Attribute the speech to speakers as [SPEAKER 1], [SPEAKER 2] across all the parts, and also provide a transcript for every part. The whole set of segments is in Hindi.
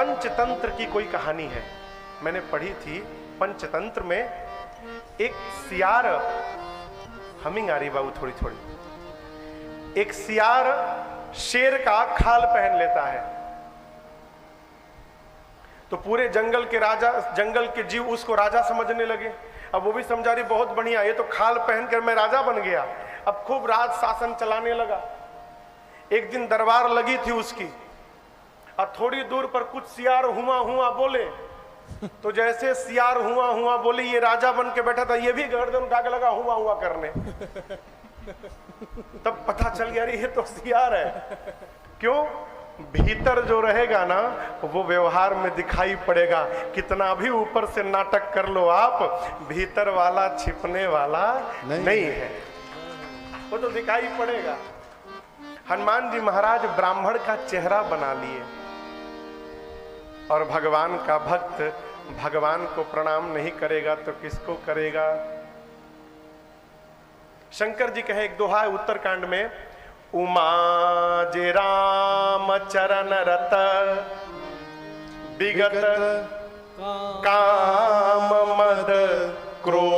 [SPEAKER 1] पंचतंत्र की कोई कहानी है, मैंने पढ़ी थी। पंचतंत्र में एक सियार, हमिंग आ रही बाबू थोड़ी थोड़ी, एक सियार शेर का खाल पहन लेता है, तो पूरे जंगल के राजा, जंगल के जीव उसको राजा समझने लगे। अब वो भी समझा रही बहुत बढ़िया, ये तो खाल पहन कर मैं राजा बन गया। अब खूब राज शासन चलाने लगा। एक दिन दरबार लगी थी उसकी, और थोड़ी दूर पर कुछ सियार हुआ हुआ बोले, तो जैसे सियार हुआ हुआ बोले ये राजा बन के बैठा था, ये भी गर्दन उठा के लगा हुआ हुआ करने। तब पता चल गया ये तो सियार है। क्यों? भीतर जो रहेगा ना वो व्यवहार में दिखाई पड़ेगा। कितना भी ऊपर से नाटक कर लो आप, भीतर वाला छिपने वाला नहीं है, वो तो दिखाई पड़ेगा। हनुमान जी महाराज ब्राह्मण का चेहरा बना लिए, और भगवान का भक्त भगवान को प्रणाम नहीं करेगा तो किसको करेगा? शंकर जी कहे एक दोहा है उत्तरकांड में, उमा जे राम चरण रत विगत काम मद क्रोध,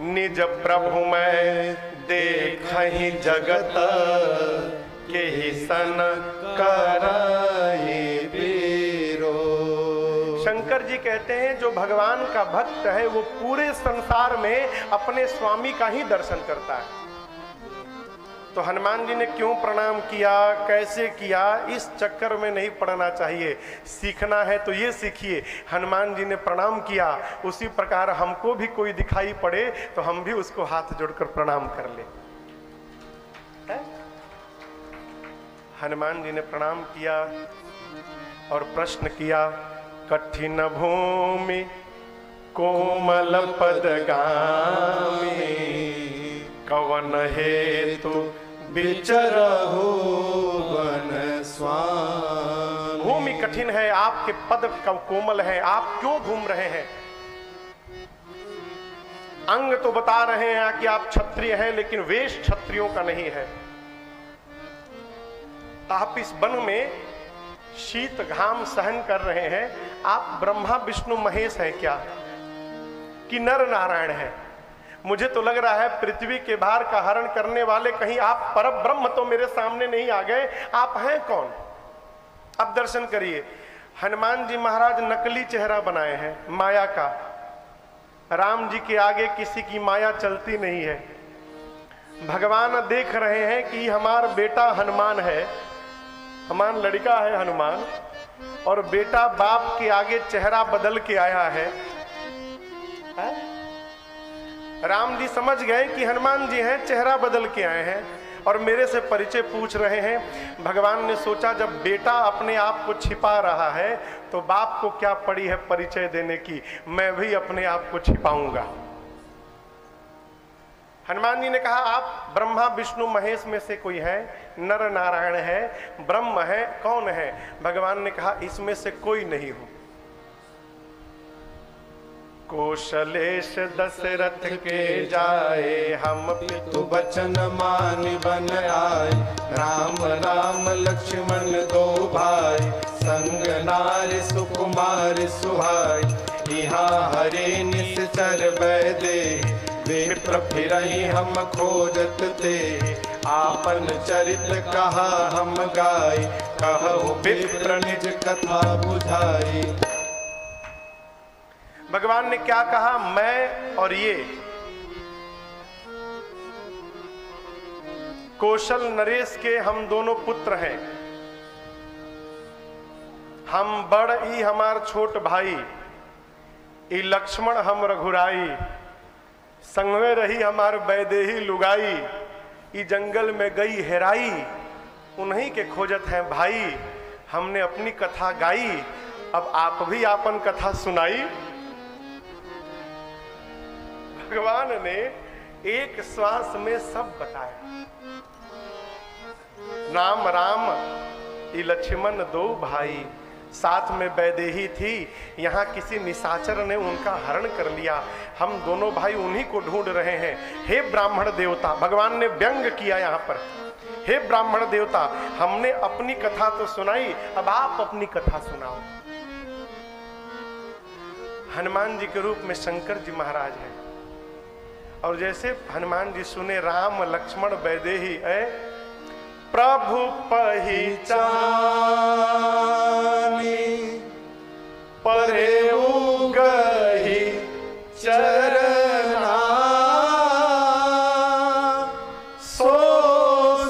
[SPEAKER 1] निज प्रभु में देखहि जगत के ही सन करहि बीरो। शंकर जी कहते हैं जो भगवान का भक्त है वो पूरे संसार में अपने स्वामी का ही दर्शन करता है। तो हनुमान जी ने क्यों प्रणाम किया, कैसे किया, इस चक्कर में नहीं पड़ना चाहिए। सीखना है तो ये सीखिए। हनुमान जी ने प्रणाम किया, उसी प्रकार हमको भी कोई दिखाई पड़े तो हम भी उसको हाथ जोड़कर प्रणाम कर ले। हनुमान जी ने प्रणाम किया और प्रश्न किया, कठिन भूमि कोमल पदगामी, कवन हेतु विचरहु वन स्वामी। भूमि कठिन है, आपके पद कोमल है, आप क्यों घूम रहे हैं? अंग तो बता रहे हैं कि आप क्षत्रिय हैं, लेकिन वेश क्षत्रियों का नहीं है। आप इस वन में शीत घाम सहन कर रहे हैं। आप ब्रह्मा विष्णु महेश हैं क्या, कि नर नारायण हैं? मुझे तो लग रहा है पृथ्वी के भार का हरण करने वाले कहीं आप पर ब्रह्म तो मेरे सामने नहीं आ गए। आप हैं कौन? अब दर्शन करिए। हनुमान जी महाराज नकली चेहरा बनाए हैं माया का। राम जी के आगे किसी की माया चलती नहीं है। भगवान देख रहे हैं कि हमारा बेटा हनुमान है, हमारा लड़का है हनुमान, और बेटा बाप के आगे चेहरा बदल के आया है। राम जी समझ गए कि हनुमान जी हैं, चेहरा बदल के आए हैं और मेरे से परिचय पूछ रहे हैं। भगवान ने सोचा जब बेटा अपने आप को छिपा रहा है तो बाप को क्या पड़ी है परिचय देने की, मैं भी अपने आप को छिपाऊंगा। हनुमान जी ने कहा आप ब्रह्मा विष्णु महेश में से कोई है? नर नारायण है, ब्रह्म है, कौन है? भगवान ने कहा इसमें से कोई नहीं हूं। कौशलेश दशरथ के जाए, हम पितु बचन मान बन आए। राम राम लक्ष्मण दो भाई, संग नारी सुकुमार सुहाई। यहाँ हरे निश्चर वैदे, विप्र फिरहि हम खोजत ते। आपन चरित कहा हम गाय, कहु विप्र निज कथा बुझाई। भगवान ने क्या कहा? मैं और ये कौशल नरेश के हम दोनों पुत्र हैं। हम बड़ ई हमार छोट भाई, ई लक्ष्मण हम रघुराई। संगवे रही हमार वैदेही लुगाई, ई जंगल में गई हेराई। उन्हीं के खोजत हैं भाई, हमने अपनी कथा गाई, अब आप भी आपन कथा सुनाई। भगवान ने एक श्वास में सब बताया। नाम राम ई लक्ष्मण दो भाई, साथ में वैदेही थी। यहाँ किसी निशाचर ने उनका हरण कर लिया। हम दोनों भाई उन्हीं को ढूंढ रहे हैं। हे ब्राह्मण देवता, भगवान ने व्यंग किया यहाँ पर हे ब्राह्मण देवता, हमने अपनी कथा तो सुनाई, अब आप अपनी कथा सुनाओ। हनुमान जी के रूप में शंकर जी महाराज हैं, और जैसे हनुमान जी सुने राम लक्ष्मण वैदेही है, प्रभु पहचानी परेऊ गही चरना, सो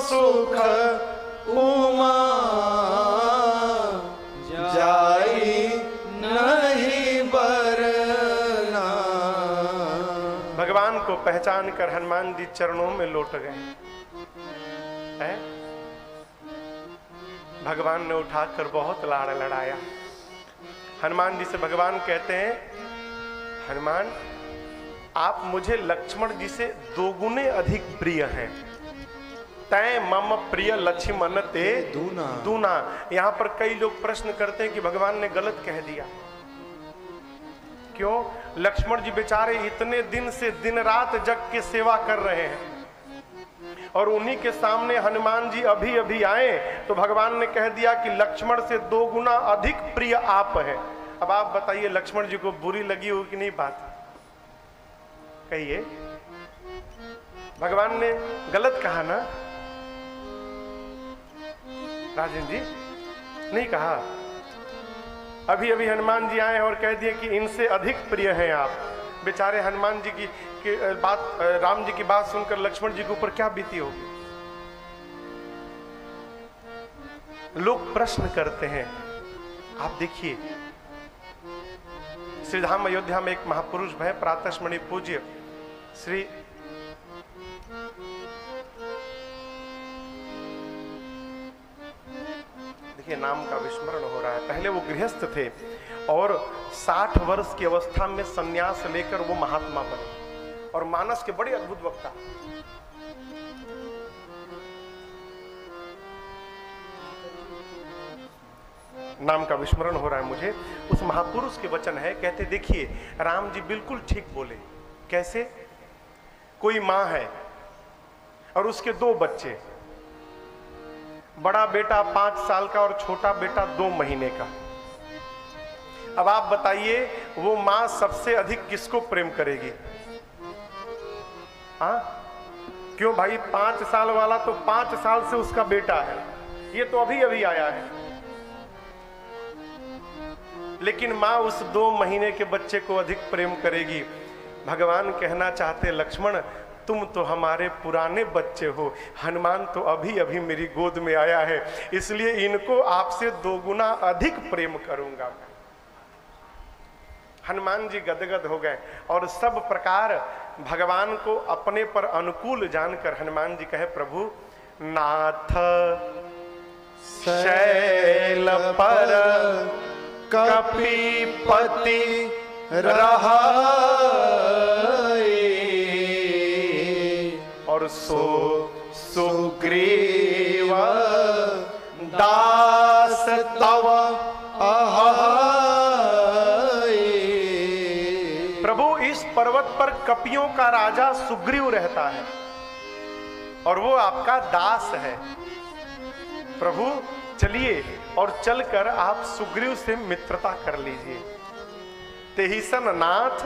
[SPEAKER 1] सुख उमा जाई नहीं बरना। भगवान को पहचान कर हनुमान जी चरणों में लौट गए हैं। भगवान ने उठाकर बहुत लाड़ लड़ाया। हनुमान जी से भगवान कहते हैं, हनुमान आप मुझे लक्ष्मण जी से दोगुने अधिक प्रिय हैं। तय मम प्रिय लक्ष्मण ते दूना। यहां पर कई लोग प्रश्न करते हैं कि भगवान ने गलत कह दिया। क्यों? लक्ष्मण जी बेचारे इतने दिन से दिन रात जग के सेवा कर रहे हैं, और उन्हीं के सामने हनुमान जी अभी अभी आए तो भगवान ने कह दिया कि लक्ष्मण से 2 गुना अधिक प्रिय आप हैं। अब आप बताइए, लक्ष्मण जी को बुरी लगी हो कि नहीं बात? कहिए, भगवान ने गलत कहा ना राजन जी? नहीं कहा। अभी अभी हनुमान जी आए और कह दिए कि इनसे अधिक प्रिय हैं आप। बेचारे हनुमान जी की बात, राम जी की बात सुनकर लक्ष्मण जी के ऊपर क्या बीती होगी। लोग प्रश्न करते हैं। आप देखिए, श्रीधाम अयोध्या में एक महापुरुष भय प्रातस्मरणीय पूज्य श्री देखिए नाम का विस्मरण हो रहा है। पहले वो गृहस्थ थे और 60 वर्ष की अवस्था में संन्यास लेकर वो महात्मा बने और मानस के बड़े अद्भुत वक्ता। नाम का विस्मरण हो रहा है मुझे। उस महापुरुष के वचन है, कहते देखिए राम जी बिल्कुल ठीक बोले। कैसे? कोई मां है और उसके 2 बच्चे, बड़ा बेटा 5 साल का और छोटा बेटा 2 महीने का। अब आप बताइए, वो मां सबसे अधिक किसको प्रेम करेगी? हाँ? क्यों भाई? 5 साल वाला तो 5 साल से उसका बेटा है, ये तो अभी अभी आया है। लेकिन मां उस 2 महीने के बच्चे को अधिक प्रेम करेगी। भगवान कहना चाहते, लक्ष्मण तुम तो हमारे पुराने बच्चे हो, हनुमान तो अभी अभी मेरी गोद में आया है, इसलिए इनको आपसे 2 गुना अधिक प्रेम करूंगा। हनुमान जी गदगद हो गए और सब प्रकार भगवान को अपने पर अनुकूल जानकर हनुमान जी कहे, प्रभु नाथ शैल पर कपीपति रहा और सो सुग्रीव दास तव प्रभु इस पर्वत पर कपियों का राजा सुग्रीव रहता है और वो आपका दास है। प्रभु चलिए और चलकर आप सुग्रीव से मित्रता कर लीजिए। तेहिसन नाथ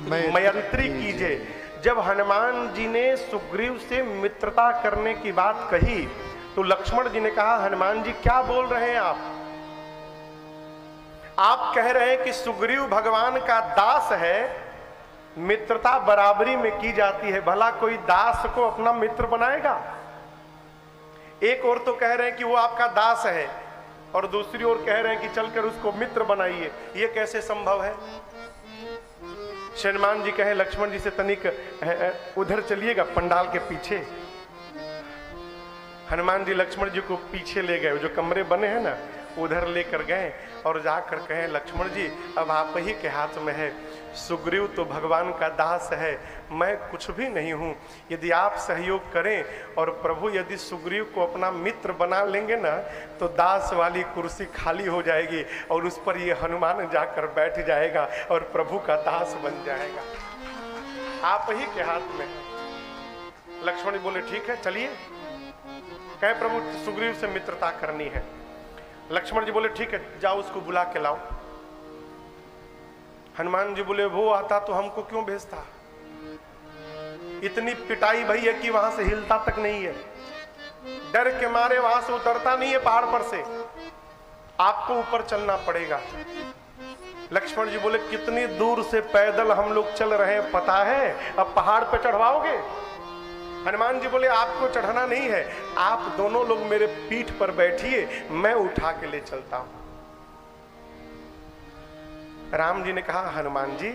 [SPEAKER 1] मयंत्री कीजिए। जब हनुमान जी ने सुग्रीव से मित्रता करने की बात कही तो लक्ष्मण जी ने कहा, हनुमान जी क्या बोल रहे हैं आप कह रहे हैं कि सुग्रीव भगवान का दास है, मित्रता बराबरी में की जाती है, भला कोई दास को अपना मित्र बनाएगा? एक और तो कह रहे हैं कि वो आपका दास है और दूसरी ओर कह रहे हैं कि चलकर उसको मित्र बनाइए, ये कैसे संभव है? हनुमान जी कहे लक्ष्मण जी से, तनिक उधर चलिएगा पंडाल के पीछे। हनुमान जी लक्ष्मण जी को पीछे ले गए, जो कमरे बने हैं ना उधर लेकर गए और जाकर कहे, लक्ष्मण जी अब आप ही के हाथ में है, सुग्रीव तो भगवान का दास है, मैं कुछ भी नहीं हूँ। यदि आप सहयोग करें और प्रभु यदि सुग्रीव को अपना मित्र बना लेंगे ना तो दास वाली कुर्सी खाली हो जाएगी और उस पर ये हनुमान जाकर बैठ जाएगा और प्रभु का दास बन जाएगा। आप ही के हाथ में। लक्ष्मण जी बोले ठीक है चलिए। कहे प्रभु सुग्रीव से मित्रता करनी है। लक्ष्मण जी बोले ठीक है, जाओ उसको बुला के लाओ। हनुमान जी बोले वो आता तो हमको क्यों भेजता, इतनी पिटाई भई है कि वहां से हिलता तक नहीं है, डर के मारे वहां से उतरता नहीं है पहाड़ पर से, आपको ऊपर चलना पड़ेगा। लक्ष्मण जी बोले कितनी दूर से पैदल हम लोग चल रहे हैं पता है, अब पहाड़ पे चढ़वाओगे? हनुमान जी बोले आपको चढ़ना नहीं है, आप दोनों लोग मेरे पीठ पर बैठिए, मैं उठा के ले चलता हूं। राम जी ने कहा हनुमान जी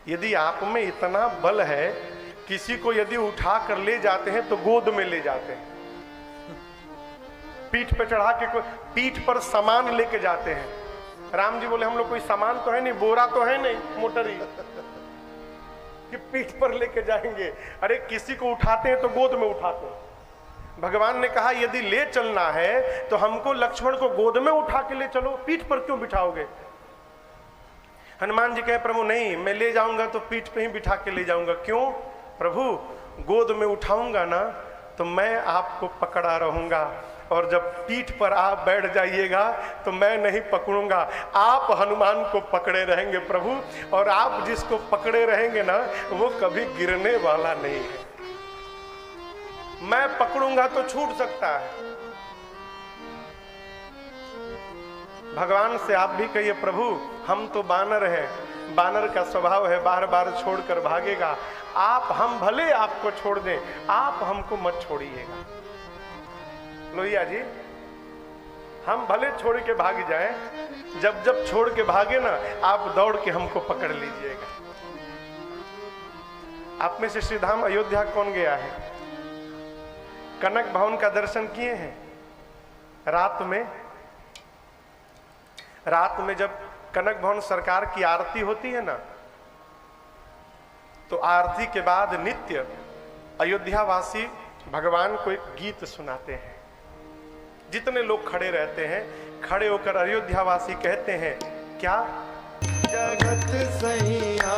[SPEAKER 1] यदि आप में इतना बल है, किसी को यदि उठा कर ले जाते हैं तो गोद में ले जाते हैं, पीठ पे चढ़ा के पीठ पर सामान लेके जाते हैं। राम जी बोले हम लोग कोई सामान तो है नहीं, बोरा तो है नहीं मोटरी कि पीठ पर लेके जाएंगे, अरे किसी को उठाते हैं तो गोद में उठाते हैं। भगवान ने कहा यदि ले चलना है तो हमको लक्ष्मण को गोद में उठा के ले चलो, पीठ पर क्यों बिठाओगे? हनुमान जी कहे प्रभु नहीं, मैं ले जाऊंगा तो पीठ पे ही बिठा के ले जाऊंगा। क्यों? प्रभु गोद में उठाऊंगा ना तो मैं आपको पकड़ा रहूंगा, और जब पीठ पर आप बैठ जाइएगा तो मैं नहीं पकड़ूंगा, आप हनुमान को पकड़े रहेंगे प्रभु, और आप जिसको पकड़े रहेंगे ना वो कभी गिरने वाला नहीं है। मैं पकड़ूंगा तो छूट सकता है। भगवान से आप भी कहिए प्रभु हम तो बानर हैं, बानर का स्वभाव है बार बार छोड़कर भागेगा, आप हम भले आपको छोड़ दें, आप हमको मत छोड़िएगा। लोहिया जी हम भले छोड़ के भाग जाएं, जब जब छोड़ के भागे ना आप दौड़ के हमको पकड़ लीजिएगा। आप में से श्रीधाम अयोध्या कौन गया है? कनक भवन का दर्शन किए हैं? रात में जब कनक भवन सरकार की आरती होती है ना, तो आरती के बाद नित्य अयोध्यावासी भगवान को एक गीत सुनाते हैं। जितने लोग खड़े रहते हैं, खड़े होकर अयोध्यावासी कहते हैं क्या?
[SPEAKER 2] जगत सैया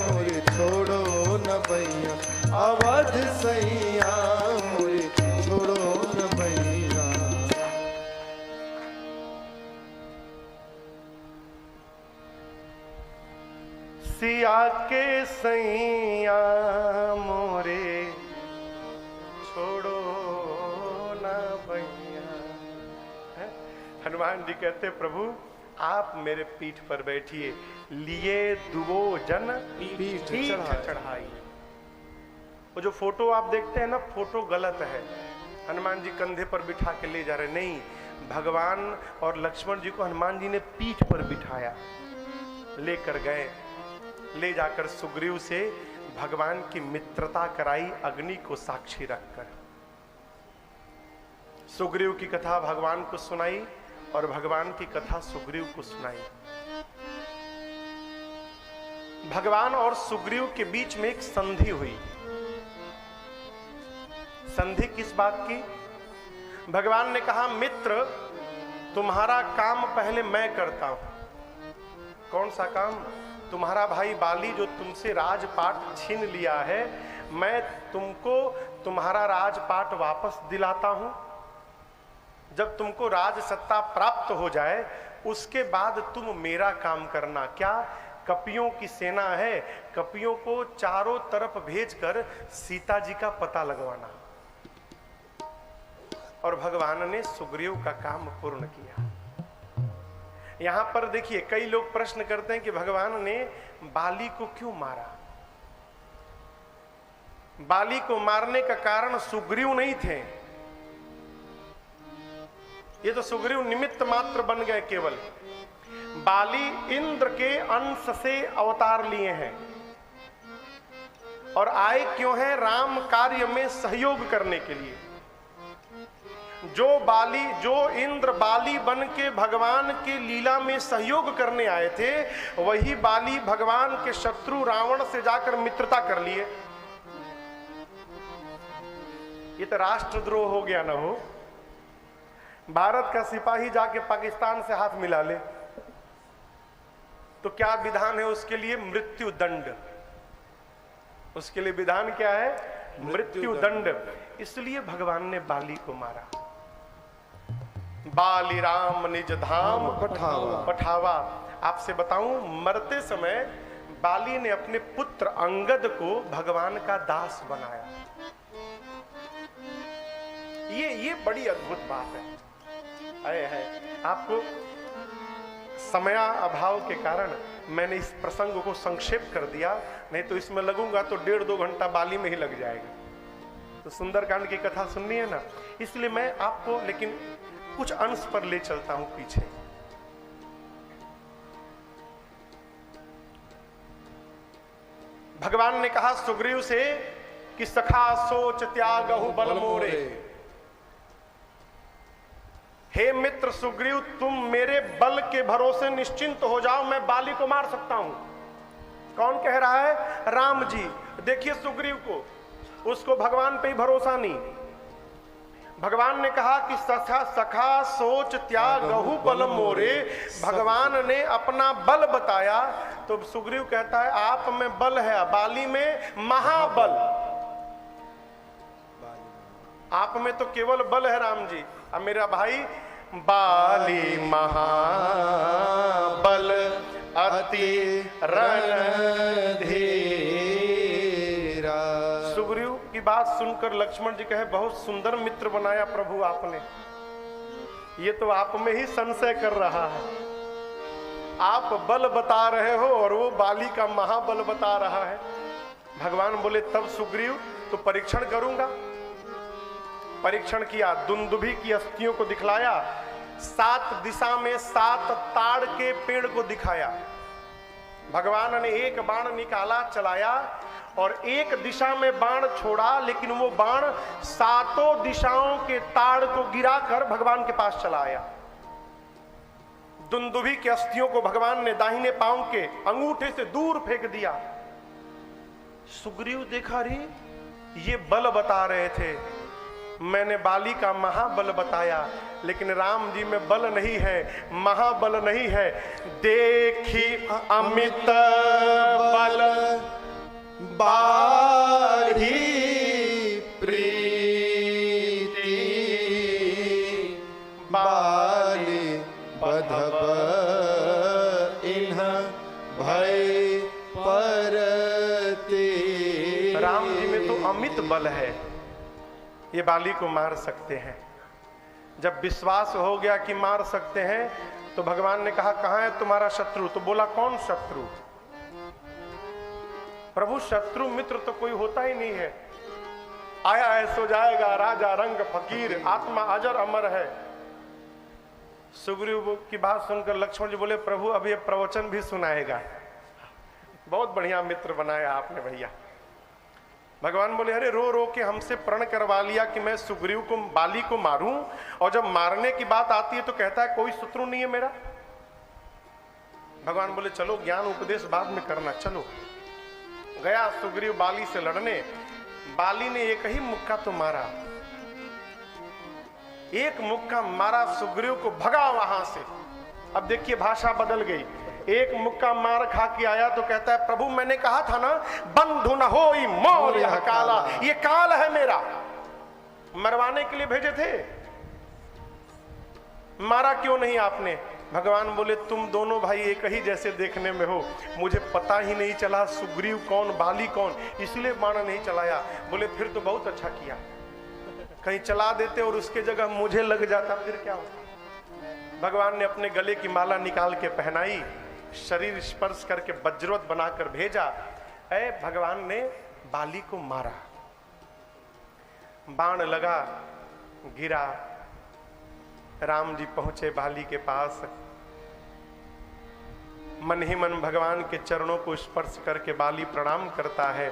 [SPEAKER 2] मोरे छोड़ो न भैया, अवध सैया मोरे छोड़ो न भैया।
[SPEAKER 1] सिया के सैया मोरे छोड़ो न भैया। हनुमान जी कहते प्रभु आप मेरे पीठ पर बैठिए, लिए दुवो जन पीठ चढ़ाई। वो जो फोटो आप देखते हैं ना, फोटो गलत है। हनुमान जी कंधे पर बिठा के ले जा रहे, नहीं, भगवान और लक्ष्मण जी को हनुमान जी ने पीठ पर बिठाया, लेकर गए, ले जाकर सुग्रीव से भगवान की मित्रता कराई, अग्नि को साक्षी रखकर। सुग्रीव की कथा भगवान को सुनाई और भगवान की कथा सुग्रीव को सुनाई। भगवान और सुग्रीव के बीच में एक संधि हुई। संधि किस बात की? भगवान ने कहा मित्र तुम्हारा काम पहले मैं करता हूं। कौन सा काम? तुम्हारा भाई बाली जो तुमसे राजपाट छीन लिया है, मैं तुमको तुम्हारा राजपाट वापस दिलाता हूं। जब तुमको राज सत्ता प्राप्त हो जाए उसके बाद तुम मेरा काम करना। क्या? कपियों की सेना है, कपियों को चारों तरफ भेजकर सीता जी का पता लगवाना। और भगवान ने सुग्रीव का काम पूर्ण किया। यहां पर देखिए कई लोग प्रश्न करते हैं कि भगवान ने बाली को क्यों मारा? बाली को मारने का कारण सुग्रीव नहीं थे, ये तो सुग्रीव निमित्त मात्र बन गए केवल। बाली इंद्र के अंश से अवतार लिए हैं और आए क्यों हैं? राम कार्य में सहयोग करने के लिए। जो इंद्र बाली बन के भगवान के लीला में सहयोग करने आए थे, वही बाली भगवान के शत्रु रावण से जाकर मित्रता कर लिए। ये तो राष्ट्रद्रोह हो गया ना हो। भारत का सिपाही जाके पाकिस्तान से हाथ मिला ले तो क्या विधान है उसके लिए? मृत्यु दंड। उसके लिए विधान क्या है? मृत्यु दंड। इसलिए भगवान ने बाली को मारा। बाली राम निज धाम
[SPEAKER 2] पठावा।
[SPEAKER 1] पठावा। आपसे बताऊं, मरते समय बाली ने अपने पुत्र अंगद को भगवान का दास बनाया। ये बड़ी अद्भुत बात है। आपको समय अभाव के कारण मैंने इस प्रसंग को संक्षेप कर दिया, नहीं तो इसमें लगूंगा तो 1.5-2 घंटा बाली में ही लग जाएगा। तो सुंदरकांड की कथा सुननी है ना, इसलिए मैं आपको लेकिन कुछ अंश पर ले चलता हूं पीछे। भगवान ने कहा सुग्रीव से कि सखा सोच त्यागहु बल मोरे। हे मित्र सुग्रीव, तुम मेरे बल के भरोसे निश्चिंत हो जाओ, मैं बाली को मार सकता हूं। कौन कह रहा है? राम जी। देखिए सुग्रीव को, उसको भगवान पे ही भरोसा नहीं। भगवान ने कहा कि सखा सोच त्यागहु बल मोरे। भगवान ने अपना बल बताया तो सुग्रीव कहता है आप में बल है, बाली में महाबल। आप में तो केवल बल है राम जी। अब मेरा भाई, बाली महाबल अति रणधीरा। सुग्रीव की बात सुनकर लक्ष्मण जी कहे बहुत सुंदर मित्र बनाया प्रभु आपने। ये तो आप में ही संशय कर रहा है। आप बल बता रहे हो और वो बाली का महाबल बता रहा है। भगवान बोले तब सुग्रीव तो परीक्षण करूंगा। परीक्षण किया, दुंदुभी की अस्थियों को दिखलाया, 7 दिशा में 7 ताड़ के पेड़ को दिखाया। भगवान ने एक बाण निकाला, चलाया और एक दिशा में बाण छोड़ा, लेकिन वो बाण 7 दिशाओं के ताड़ को गिराकर भगवान के पास चला आया। दुंदुभी की अस्थियों को भगवान ने दाहिने पांव के अंगूठे से दूर फेंक दिया। सुग्रीव देखा, रे ये बल बता रहे थे, मैंने बाली का महाबल बताया, लेकिन राम जी में बल नहीं है, महाबल नहीं है। देखी अमित बल बाढ़ी प्रीति,
[SPEAKER 2] बाली बधब इन्ह भय परते।
[SPEAKER 1] राम जी में तो अमित बल है, ये बाली को मार सकते हैं। जब विश्वास हो गया कि मार सकते हैं तो भगवान ने कहा कहां है तुम्हारा शत्रु? तो बोला कौन शत्रु? प्रभु शत्रु मित्र तो कोई होता ही नहीं है। आया है सो जाएगा, राजा रंग फकीर, आत्मा अजर अमर है। सुग्रीव की बात सुनकर लक्ष्मण जी बोले प्रभु अब ये प्रवचन भी सुनाएगा। बहुत बढ़िया मित्र बनाया आपने भैया। भगवान बोले अरे रो रो के हमसे प्रण करवा लिया कि मैं सुग्रीव को बाली को मारूं, और जब मारने की बात आती है तो कहता है कोई शत्रु नहीं है मेरा। भगवान बोले चलो ज्ञान उपदेश बाद में करना। चलो गया सुग्रीव बाली से लड़ने। बाली ने एक ही मुक्का तो मारा, एक मुक्का मारा, सुग्रीव को भगा वहां से। अब देखिए भाषा बदल गई। एक मुक्का मार खा के आया तो कहता है प्रभु मैंने कहा था ना बंधु न होई मोर यह काला, ये काल है मेरा, मरवाने के लिए भेजे थे, मारा क्यों नहीं आपने? भगवान बोले तुम दोनों भाई एक ही जैसे देखने में हो, मुझे पता ही नहीं चला सुग्रीव कौन बाली कौन, इसलिए बाण नहीं चलाया। बोले फिर तो बहुत अच्छा किया, कहीं चला देते और उसके जगह मुझे लग जाता फिर क्या होता। भगवान ने अपने गले की माला निकाल के पहनाई, शरीर स्पर्श करके वज्रवत बनाकर भेजा। भगवान ने बाली को मारा, बाण लगा, गिरा। राम जी पहुंचे बाली के पास, मन ही मन भगवान के चरणों को स्पर्श करके बाली प्रणाम करता है।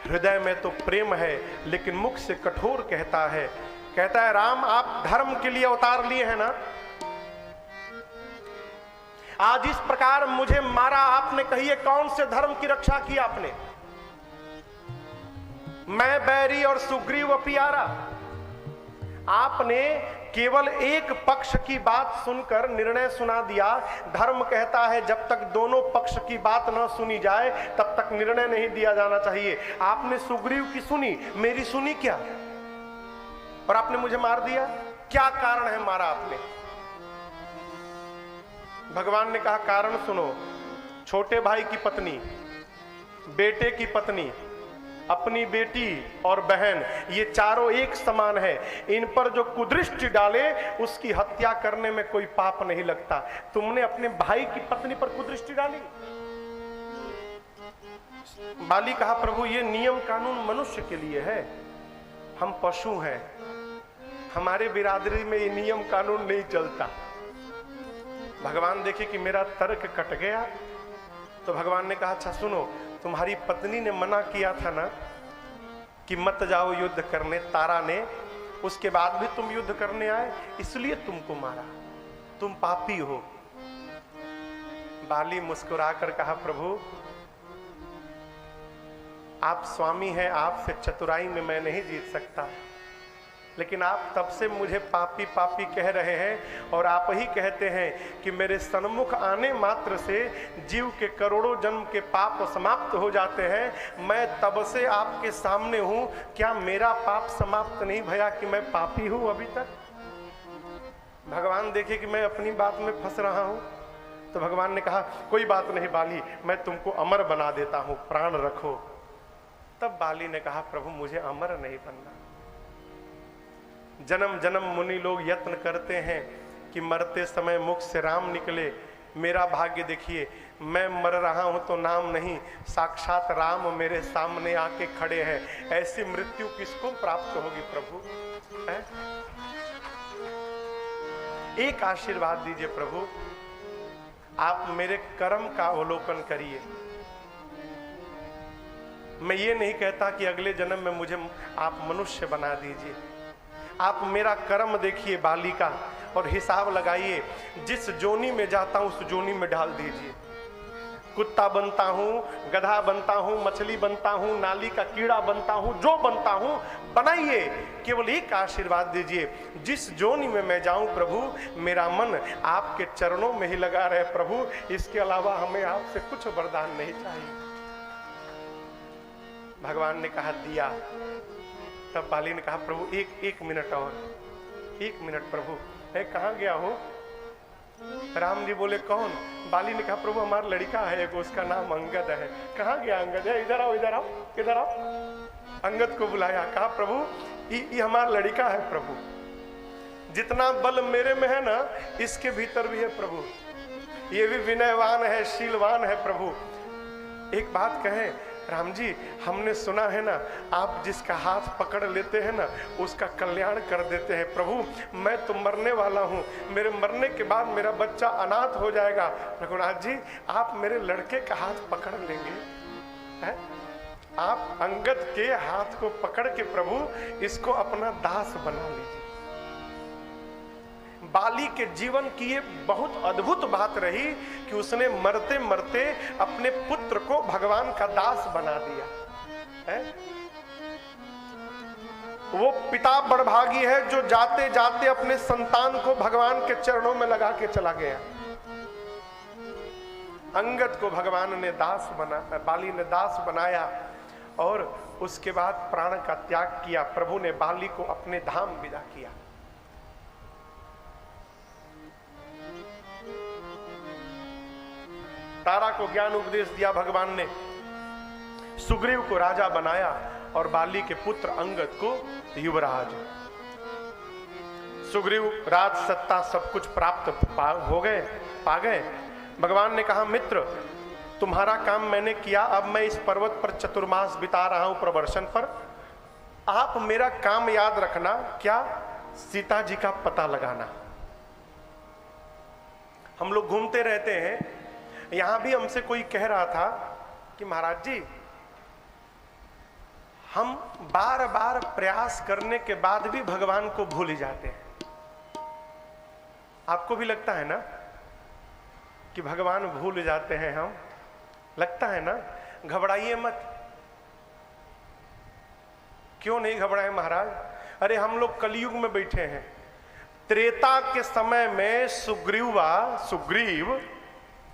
[SPEAKER 1] हृदय में तो प्रेम है लेकिन मुख से कठोर कहता है। कहता है राम आप धर्म के लिए अवतार लिए हैं ना, आज इस प्रकार मुझे मारा आपने, कहिए कौन से धर्म की रक्षा की आपने? मैं बैरी और सुग्रीव प्यारा। आपने केवल एक पक्ष की बात सुनकर निर्णय सुना दिया। धर्म कहता है जब तक दोनों पक्ष की बात न सुनी जाए तब तक निर्णय नहीं दिया जाना चाहिए। आपने सुग्रीव की सुनी, मेरी सुनी क्या? और आपने मुझे मार दिया। क्या कारण है मारा आपने? भगवान ने कहा कारण सुनो, छोटे भाई की पत्नी, बेटे की पत्नी, अपनी बेटी और बहन, ये चारों एक समान है। इन पर जो कुदृष्टि डाले उसकी हत्या करने में कोई पाप नहीं लगता। तुमने अपने भाई की पत्नी पर कुदृष्टि डाली। बाली कहा प्रभु ये नियम कानून मनुष्य के लिए है, हम पशु हैं, हमारे बिरादरी में ये नियम कानून नहीं चलता। भगवान देखे कि मेरा तर्क कट गया, तो भगवान ने कहा अच्छा सुनो, तुम्हारी पत्नी ने मना किया था ना कि मत जाओ युद्ध करने, तारा ने, उसके बाद भी तुम युद्ध करने आए, इसलिए तुमको मारा, तुम पापी हो। बाली मुस्कुराकर कहा प्रभु आप स्वामी हैं, आपसे चतुराई में मैं नहीं जीत सकता, लेकिन आप तब से मुझे पापी पापी कह रहे हैं और आप ही कहते हैं कि मेरे सन्मुख आने मात्र से जीव के करोड़ों जन्म के पाप समाप्त हो जाते हैं। मैं तब से आपके सामने हूं, क्या मेरा पाप समाप्त नहीं भया कि मैं पापी हूं अभी तक? भगवान देखे कि मैं अपनी बात में फंस रहा हूं, तो भगवान ने कहा कोई बात नहीं बाली, मैं तुमको अमर बना देता हूं, प्राण रखो। तब बाली ने कहा प्रभु मुझे अमर नहीं बनना। जन्म जन्म मुनि लोग यत्न करते हैं कि मरते समय मुख से राम निकले, मेरा भाग्य देखिए, मैं मर रहा हूं तो नाम नहीं, साक्षात राम मेरे सामने आके खड़े हैं। ऐसी मृत्यु किसको प्राप्त होगी प्रभु? है? एक आशीर्वाद दीजिए प्रभु, आप मेरे कर्म का अवलोकन करिए। मैं ये नहीं कहता कि अगले जन्म में मुझे आप मनुष्य बना दीजिए, आप मेरा कर्म देखिए बाली का और हिसाब लगाइए, जिस जोनी में जाता हूं उस जोनी में डाल दीजिए। कुत्ता बनता हूं, गधा बनता हूं, मछली बनता हूं, नाली का कीड़ा बनता हूं, जो बनता हूं बनाइए, केवल एक आशीर्वाद दीजिए, जिस जोनी में मैं जाऊं प्रभु मेरा मन आपके चरणों में ही लगा रहे प्रभु, इसके अलावा हमें आपसे कुछ वरदान नहीं चाहिए। भगवान ने कहा दिया। तब बाली ने कहा प्रभु एक मिनट और, 1 मिनट प्रभु। है कहाँ गया हो? राम जी बोले कौन? बाली ने कहा प्रभु हमारा लड़का है एक, उसका नाम अंगद है। कहाँ गया अंगद? है इधर आओ, इधर आओ, इधर आओ। अंगद को बुलाया, कहा प्रभु ये हमारा लड़का है प्रभु, जितना बल मेरे में है ना इसके भीतर भी है प्रभु, ये भी विनयवान है, शीलवान है प्रभु। एक बात कहें राम जी, हमने सुना है ना आप जिसका हाथ पकड़ लेते हैं ना उसका कल्याण कर देते हैं प्रभु। मैं तो मरने वाला हूँ, मेरे मरने के बाद मेरा बच्चा अनाथ हो जाएगा, रघुनाथ जी आप मेरे लड़के का हाथ पकड़ लेंगे? है? आप अंगद के हाथ को पकड़ के प्रभु इसको अपना दास बना लीजिए। बाली के जीवन की ये बहुत अद्भुत बात रही कि उसने मरते मरते अपने पुत्र को भगवान का दास बना दिया है? वो पिता बड़भागी है जो जाते जाते अपने संतान को भगवान के चरणों में लगा के चला गया। अंगद को भगवान ने दास बना, बाली ने दास बनाया और उसके बाद प्राण का त्याग किया। प्रभु ने बाली को अपने धाम विदा किया। तारा को ज्ञान उपदेश दिया भगवान ने, सुग्रीव को राजा बनाया और बाली के पुत्र अंगद को युवराज। सुग्रीव राज सत्ता सब कुछ प्राप्त पा गए। भगवान ने कहा मित्र तुम्हारा काम मैंने किया, अब मैं इस पर्वत पर चतुर्मास बिता रहा हूं प्रवर्षण पर, आप मेरा काम याद रखना, क्या? सीता जी का पता लगाना। हम लोग घूमते रहते हैं, यहां भी हमसे कोई कह रहा था कि महाराज जी हम बार बार प्रयास करने के बाद भी भगवान को भूल जाते हैं। आपको भी लगता है ना कि भगवान भूल जाते हैं हम? लगता है ना? घबराइए मत। क्यों नहीं घबराए महाराज? अरे हम लोग कलयुग में बैठे हैं। त्रेता के समय में सुग्रीव,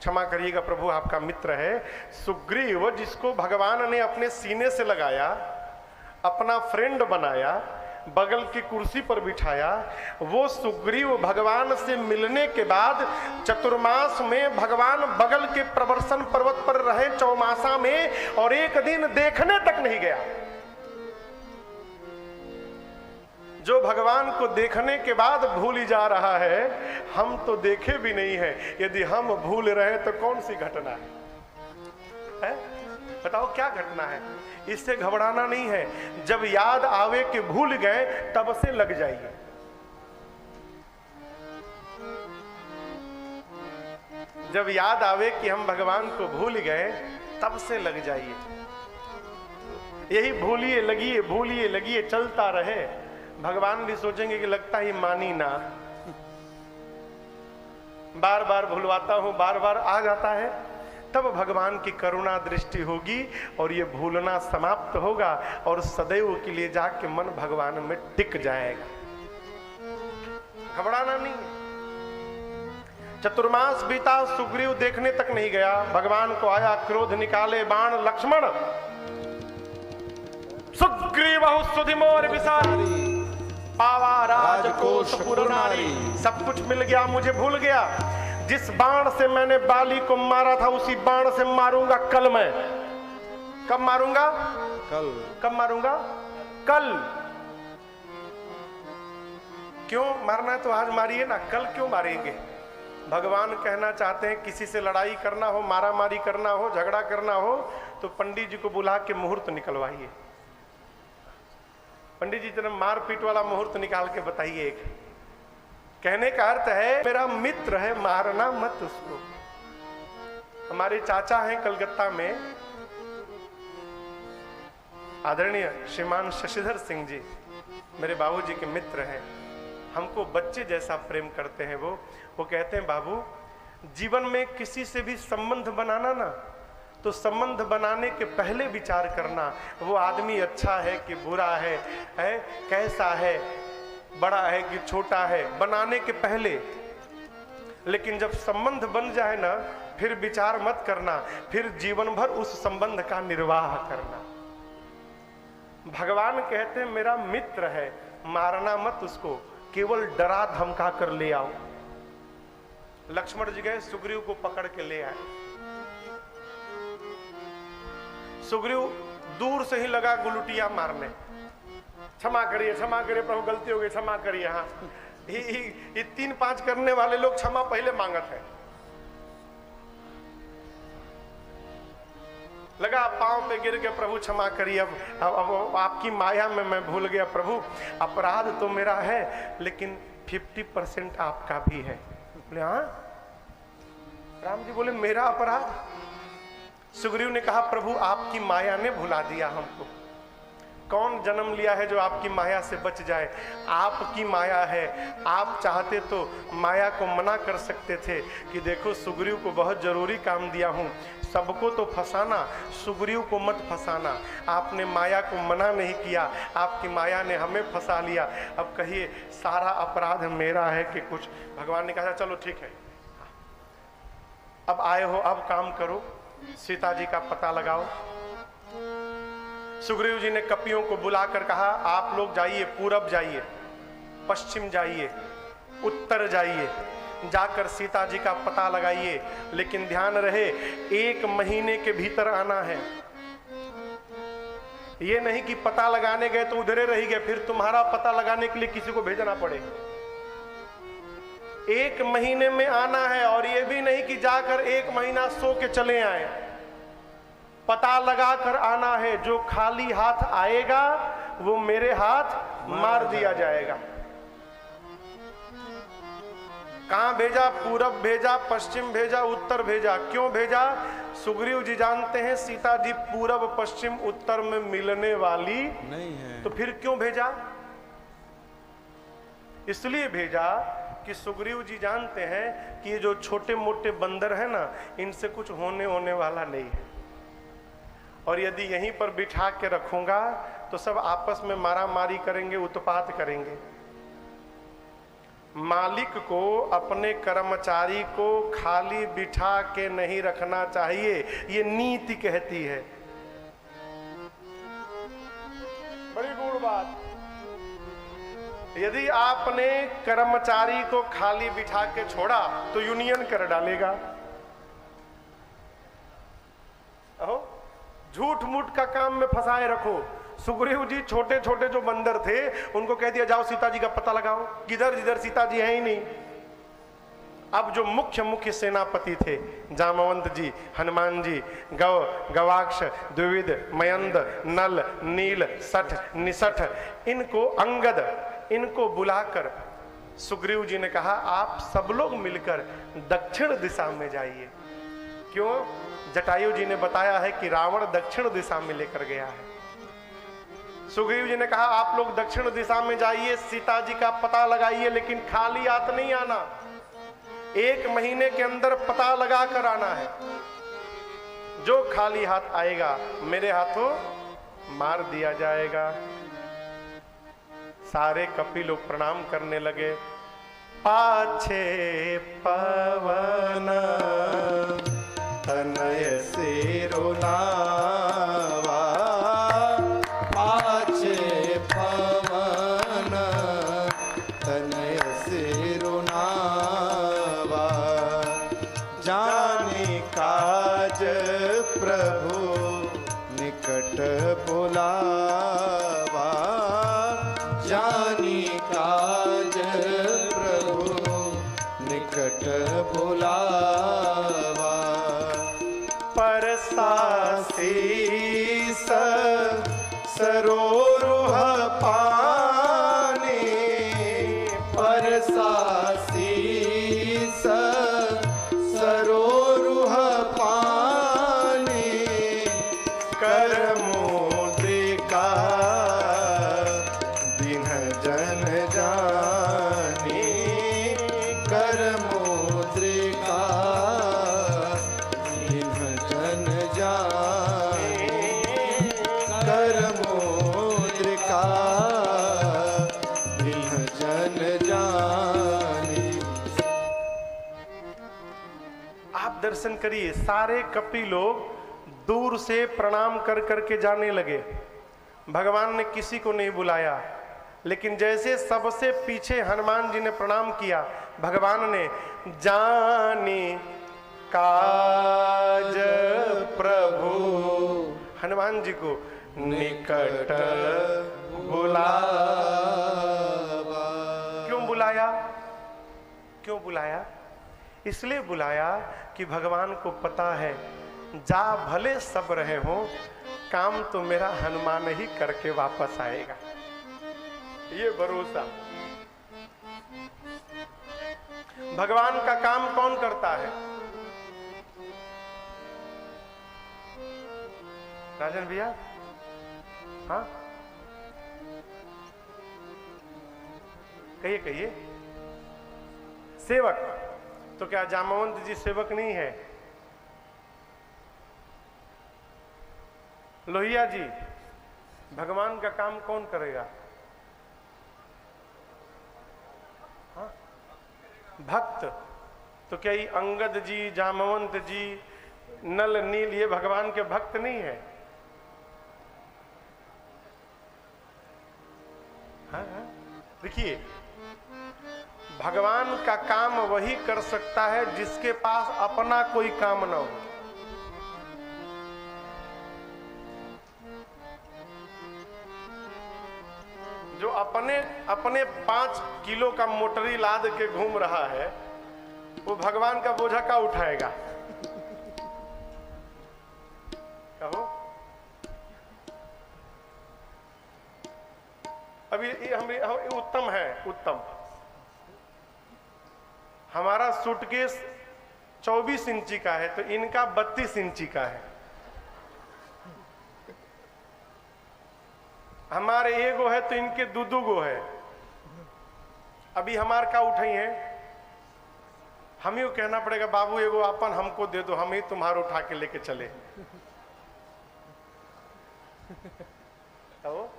[SPEAKER 1] क्षमा करिएगा प्रभु आपका मित्र है, सुग्रीव जिसको भगवान ने अपने सीने से लगाया, अपना फ्रेंड बनाया, बगल की कुर्सी पर बिठाया। वो सुग्रीव भगवान से मिलने के बाद चतुर्मास में भगवान बगल के प्रवर्सन पर्वत पर रहे चौमासा में, और एक दिन देखने तक नहीं गया। जो भगवान को देखने के बाद भूल ही जा रहा है, हम तो देखे भी नहीं है। यदि हम भूल रहे तो कौन सी घटना है? बताओ क्या घटना है? इससे घबराना नहीं है। जब याद आवे कि भूल गए तब से लग जाइए। जब याद आवे कि हम भगवान को भूल गए तब से लग जाइए। यही भूलिए लगिए चलता रहे। भगवान भी सोचेंगे कि लगता ही मानी ना, बार बार भूलवाता हूं, बार बार आ जाता है। तब भगवान की करुणा दृष्टि होगी और ये भूलना समाप्त होगा और सदैव के लिए जाके मन भगवान में टिक जाएगा। घबराना नहीं। चतुर्मास बीता, सुग्रीव देखने तक नहीं गया। भगवान को आया क्रोध, निकाले बाण लक्ष्मण। सुग्रीव सुधिमोर विसारी, पावा राजकोष पुरनारी। सब कुछ मिल गया, मुझे भूल गया। जिस बाण से मैंने बाली को मारा था उसी बाण से मारूंगा कल मैं। कब मारूंगा?
[SPEAKER 2] कल।
[SPEAKER 1] कब मारूंगा? कल। क्यों मारना है तो आज मारिए ना, कल क्यों मारेंगे? भगवान कहना चाहते हैं किसी से लड़ाई करना हो, मारामारी करना हो, झगड़ा करना हो तो पंडित जी को बुला के मुहूर्त निकलवाइए। पंडित जी जरा मारपीट वाला मुहूर्त निकाल के बताइए एक। कहने का अर्थ है मेरा मित्र है, मारना मत उसको। हमारे चाचा हैं कलकत्ता में, आदरणीय श्रीमान शशिधर सिंह जी, मेरे बाबूजी के मित्र हैं। हमको बच्चे जैसा प्रेम करते हैं। वो कहते हैं बाबू, जीवन में किसी से भी संबंध बनाना ना, तो संबंध बनाने के पहले विचार करना वो आदमी अच्छा है कि बुरा है, कैसा है, बड़ा है कि छोटा है, बनाने के पहले। लेकिन जब संबंध बन जाए ना, फिर विचार मत करना, फिर जीवन भर उस संबंध का निर्वाह करना। भगवान कहते हैं मेरा मित्र है, मारना मत उसको, केवल डरा धमका कर ले आओ। लक्ष्मण जी गए, सुग्रीव को पकड़ के ले आए। सुग्रीव दूर से ही लगा गुलुटिया मारने। क्षमा करिए प्रभु, गलती हो गई, क्षमा करिए। हाँ, ये 3-5 करने वाले लोग क्षमा पहले मांगत है। लगा पांव पे गिर के, प्रभु क्षमा करिए, अब आपकी माया में मैं भूल गया प्रभु, अपराध तो मेरा है लेकिन 50% आपका भी है। बोले हाँ? राम जी बोले मेरा अपराध? सुग्रीव ने कहा प्रभु आपकी माया ने भुला दिया हमको। कौन जन्म लिया है जो आपकी माया से बच जाए? आपकी माया है। आप चाहते तो माया को मना कर सकते थे कि देखो सुग्रीव को बहुत जरूरी काम दिया हूं, सबको तो फंसाना, सुग्रीव को मत फंसाना। आपने माया को मना नहीं किया, आपकी माया ने हमें फंसा लिया। अब कहिए सारा अपराध मेरा है कि कुछ? भगवान ने कहा चलो ठीक है, अब आए हो, अब काम करो, सीता जी का पता लगाओ। सुग्रीव जी ने कपियों को बुलाकर कहा आप लोग जाइए, पूरब जाइए, पश्चिम जाइए, उत्तर जाइए, जाकर सीता जी का पता लगाइए। लेकिन ध्यान रहे 1 महीने के भीतर आना है। ये नहीं कि पता लगाने गए तो उधरे रह गए, फिर तुम्हारा पता लगाने के लिए किसी को भेजना पड़े। 1 महीने में आना है। और ये भी नहीं कि जाकर 1 महीना सो के चले आए, पता लगा कर आना है। जो खाली हाथ आएगा वो मेरे हाथ मार दिया जाएगा। कहां भेजा? पूरब भेजा, पश्चिम भेजा, उत्तर भेजा। क्यों भेजा? सुग्रीव जी जानते हैं सीता जी पूरब पश्चिम उत्तर में मिलने वाली
[SPEAKER 2] नहीं है,
[SPEAKER 1] तो फिर क्यों भेजा? इसलिए भेजा कि सुग्रीव जी जानते हैं कि ये जो छोटे मोटे बंदर है ना, इनसे कुछ होने वाला नहीं है। और यदि यहीं पर बिठा के रखूंगा तो सब आपस में मारामारी करेंगे, उत्पात करेंगे। मालिक को अपने कर्मचारी को खाली बिठा के नहीं रखना चाहिए, ये नीति कहती है। बड़ी गुड़ बात। यदि आपने कर्मचारी को खाली बिठा के छोड़ा तो यूनियन कर डालेगा। अहो, झूठ मूठ का काम में फंसाए रखो। सुग्रीव जी छोटे छोटे जो बंदर थे उनको कह दिया जाओ सीता जी का पता लगाओ, किधर जिधर सीता जी है ही नहीं। अब जो मुख्य सेनापति थे, जामवंत जी, हनुमान जी, गवाक्ष, द्विविद, मयंद, नल, नील, सठ, निसठ, इनको अंगद, इनको बुलाकर सुग्रीव जी ने कहा आप सब लोग मिलकर दक्षिण दिशा में जाइए। क्यों? जटायु जी ने बताया है कि रावण दक्षिण दिशा में लेकर गया है। सुग्रीव जी ने कहा आप लोग दक्षिण दिशा में जाइए, सीता जी का पता लगाइए, लेकिन खाली हाथ नहीं आना, 1 महीने के अंदर पता लगा कर आना है। जो खाली हाथ आएगा मेरे हाथों मार दिया जाएगा। सारे कपि लोग प्रणाम करने लगे। पाछे पवन
[SPEAKER 2] तनय सिरुनावा, पाछे पवन तनय सिरुनावा, जाने काज प्रभु निकट बुलावा, जानी काज प्रभु निकट बुलावा, परसासीस सरोरुह पाने, परसासीस सरोरुह पाने, कर मुद्रिका दिन जन जानी, कर मुद्रिका दिन जन जानी, कर मुद्रिका दिन जन जानी।
[SPEAKER 1] आप दर्शन करिए, सारे कपि लोग दूर से प्रणाम कर करके जाने लगे। भगवान ने किसी को नहीं बुलाया, लेकिन जैसे सबसे पीछे हनुमान जी ने प्रणाम किया, भगवान ने जानी काज प्रभु हनुमान जी को निकट बुलावा। क्यों बुलाया? क्यों बुलाया? इसलिए बुलाया कि भगवान को पता है जा भले सब रहे हो, काम तो मेरा हनुमान ही करके वापस आएगा। ये भरोसा। भगवान का काम कौन करता है? राजन भैया, हाँ कहिए कहिए। सेवक। तो क्या जामवंत जी सेवक नहीं है? लोहिया जी, भगवान का काम कौन करेगा? हाँ? भक्त। तो क्या ये अंगद जी, जामवंत जी, नल, नील, ये भगवान के भक्त नहीं है? हाँ? देखिए, भगवान का काम वही कर सकता है जिसके पास अपना कोई काम ना हो। जो अपने 5 किलो का मोटरी लाद के घूम रहा है, वो भगवान का बोझा का उठाएगा? कहो। अभी हम उत्तम है, उत्तम। हमारा सूटकेस 24 इंची का है, तो इनका 32 इंची का है। हमारे एगो है तो इनके दू गो है। अभी हमार का उठाई है, हम ही कहना पड़ेगा बाबू एगो अपन हमको दे दो, हम ही तुम्हारा उठा के लेके चले। तो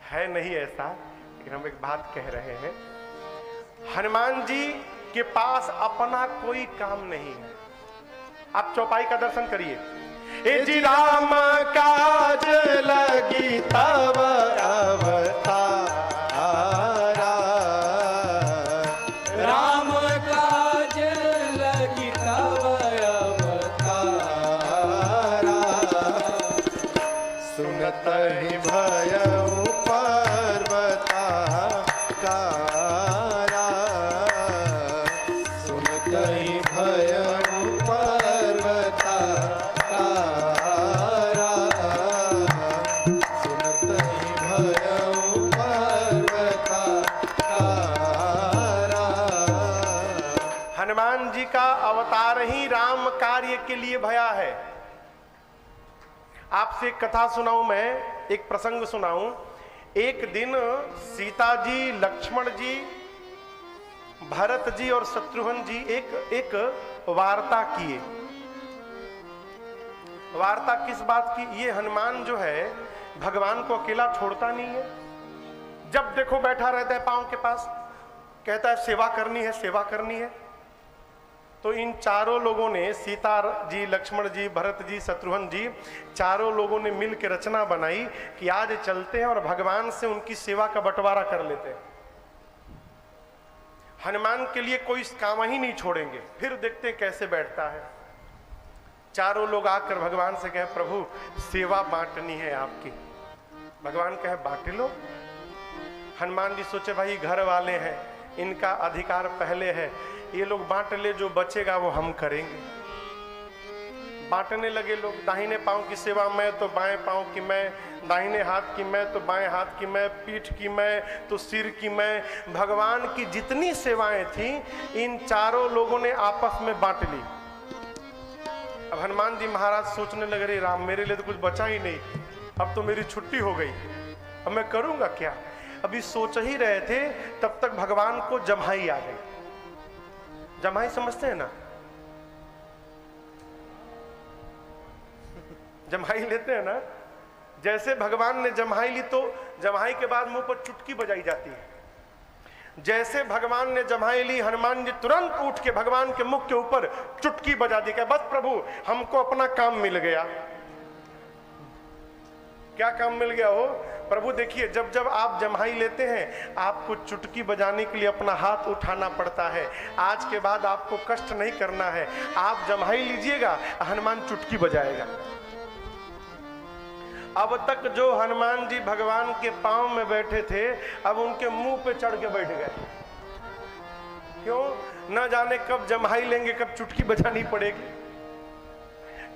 [SPEAKER 1] है नहीं ऐसा, लेकिन हम एक बात कह रहे हैं, हनुमान जी के पास अपना कोई काम नहीं है। आप चौपाई का दर्शन करिए, ए जी राम काज
[SPEAKER 2] लगी तब अवतारा,
[SPEAKER 3] राम काज लगी तब
[SPEAKER 2] अवतारा। सुनत ही भयउ पर्वताकारा, सुनत ही भयउ पर्वताकारा, सुनत ही भयउ पर्वताकारा।
[SPEAKER 1] हनुमान जी का अवतार ही राम कार्य के लिए भया है। आपसे एक कथा सुनाऊं, मैं एक प्रसंग सुनाऊं। एक दिन सीता जी, लक्ष्मण जी, भरत जी और शत्रुघ्न जी एक वार्ता किए। वार्ता किस बात की? ये हनुमान जो है भगवान को अकेला छोड़ता नहीं है, जब देखो बैठा रहता है पांव के पास, कहता है सेवा करनी है, सेवा करनी है। तो इन चारों लोगों ने, सीता जी, लक्ष्मण जी, भरत जी, शत्रुघ्न जी, चारों लोगों ने मिलकर रचना बनाई कि आज चलते हैं और भगवान से उनकी सेवा का बंटवारा कर लेते हैं। हनुमान के लिए कोई काम ही नहीं छोड़ेंगे, फिर देखते हैं कैसे बैठता है। चारों लोग आकर भगवान से कहे प्रभु सेवा बांटनी है आपकी। भगवान कहे बांट लो। हनुमान जी सोचे भाई घर वाले हैं, इनका अधिकार पहले है, ये लोग बांट ले, जो बचेगा वो हम करेंगे। बांटने लगे लोग, दाहिने पांव की सेवा मैं तो बाएं पांव की मैं, दाहिने हाथ की मैं तो बाएं हाथ की मैं, पीठ की मैं तो सिर की मैं। भगवान की जितनी सेवाएं थी इन चारों लोगों ने आपस में बांट ली। अब हनुमान जी महाराज सोचने लगे रे राम, मेरे लिए तो कुछ बचा ही नहीं, अब तो मेरी छुट्टी हो गई, अब मैं करूंगा क्या। अभी सोच ही रहे थे तब तक भगवान को जम्हाई आ गई। जम्हाई समझते हैं ना? जम्हाई लेते हैं ना? जैसे भगवान ने जम्हाई ली तो जम्हाई के बाद मुंह पर चुटकी बजाई जाती है। जैसे भगवान ने जम्हाई ली, हनुमान जी तुरंत उठ के भगवान के मुख के ऊपर चुटकी बजा दी, बस प्रभु हमको अपना काम मिल गया। क्या काम मिल गया हो? प्रभु देखिए, जब जब आप जम्हाई लेते हैं आपको चुटकी बजाने के लिए अपना हाथ उठाना पड़ता है। आज के बाद आपको कष्ट नहीं करना है, आप जम्हाई लीजिएगा, हनुमान चुटकी बजाएगा। अब तक जो हनुमान जी भगवान के पांव में बैठे थे, अब उनके मुंह पे चढ़ के बैठ गए। क्यों? न जाने कब जम्हाई लेंगे, कब चुटकी बजानी पड़ेगी।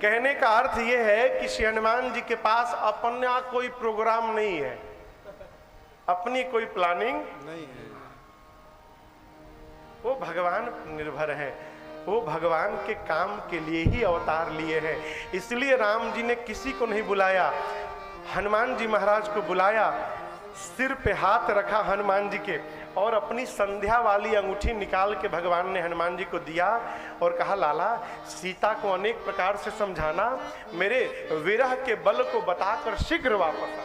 [SPEAKER 1] कहने का अर्थ यह है कि श्री हनुमान जी के पास अपना कोई प्रोग्राम नहीं है, अपनी कोई प्लानिंग
[SPEAKER 2] नहीं है।
[SPEAKER 1] वो भगवान पर निर्भर है, वो भगवान के काम के लिए ही अवतार लिए हैं। इसलिए राम जी ने किसी को नहीं बुलाया, हनुमान जी महाराज को बुलाया, सिर पे हाथ रखा हनुमान जी के और अपनी संध्या वाली अंगूठी निकाल के भगवान ने हनुमान जी को दिया और कहा लाला सीता को अनेक प्रकार से समझाना, मेरे विरह के बल को बताकर शीघ्र वापस आ।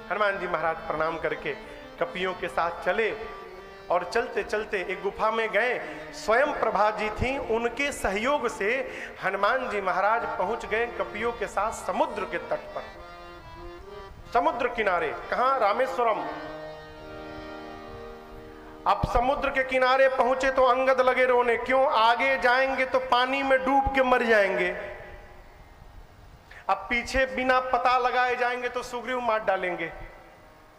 [SPEAKER 1] हनुमान जी महाराज प्रणाम करके कपियों के साथ चले और चलते चलते एक गुफा में गए। स्वयं प्रभा जी थी, उनके सहयोग से हनुमान जी महाराज पहुंच गए कपियों के साथ समुद्र के तट पर, समुद्र किनारे। कहां? रामेश्वरम। अब समुद्र के किनारे पहुंचे तो अंगद लगे रोने, क्यों? आगे जाएंगे तो पानी में डूब के मर जाएंगे, अब पीछे बिना पता लगाए जाएंगे तो सुग्रीव मार डालेंगे।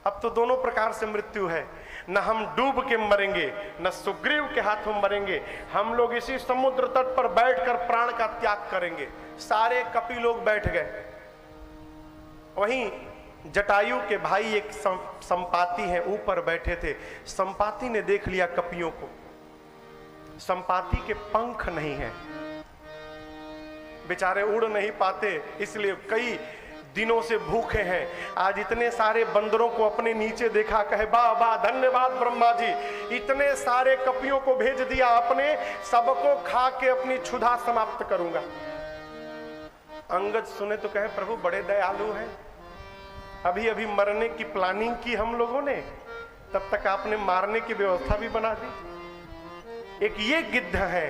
[SPEAKER 1] अब तो दोनों प्रकार से मृत्यु है, न हम डूब के मरेंगे न सुग्रीव के हाथों मरेंगे, हम लोग इसी समुद्र तट पर बैठकर प्राण का त्याग करेंगे। सारे कपि लोग बैठ गए। वहीं जटायु के भाई एक संपाति हैं, ऊपर बैठे थे। संपाति ने देख लिया कपियों को, संपाति के पंख नहीं हैं, बेचारे उड़ नहीं पाते, इसलिए कई दिनों से भूखे हैं। आज इतने सारे बंदरों को अपने नीचे देखा, कहे वाह वाह धन्यवाद ब्रह्मा जी, इतने सारे कपियों को भेज दिया अपने, सबको खा के अपनी क्षुधा समाप्त करूंगा। अंगद सुने तो कहे प्रभु बड़े दयालु हैं, अभी अभी मरने की प्लानिंग की हम लोगों ने, तब तक आपने मारने की व्यवस्था भी बना दी। एक ये गिद्ध है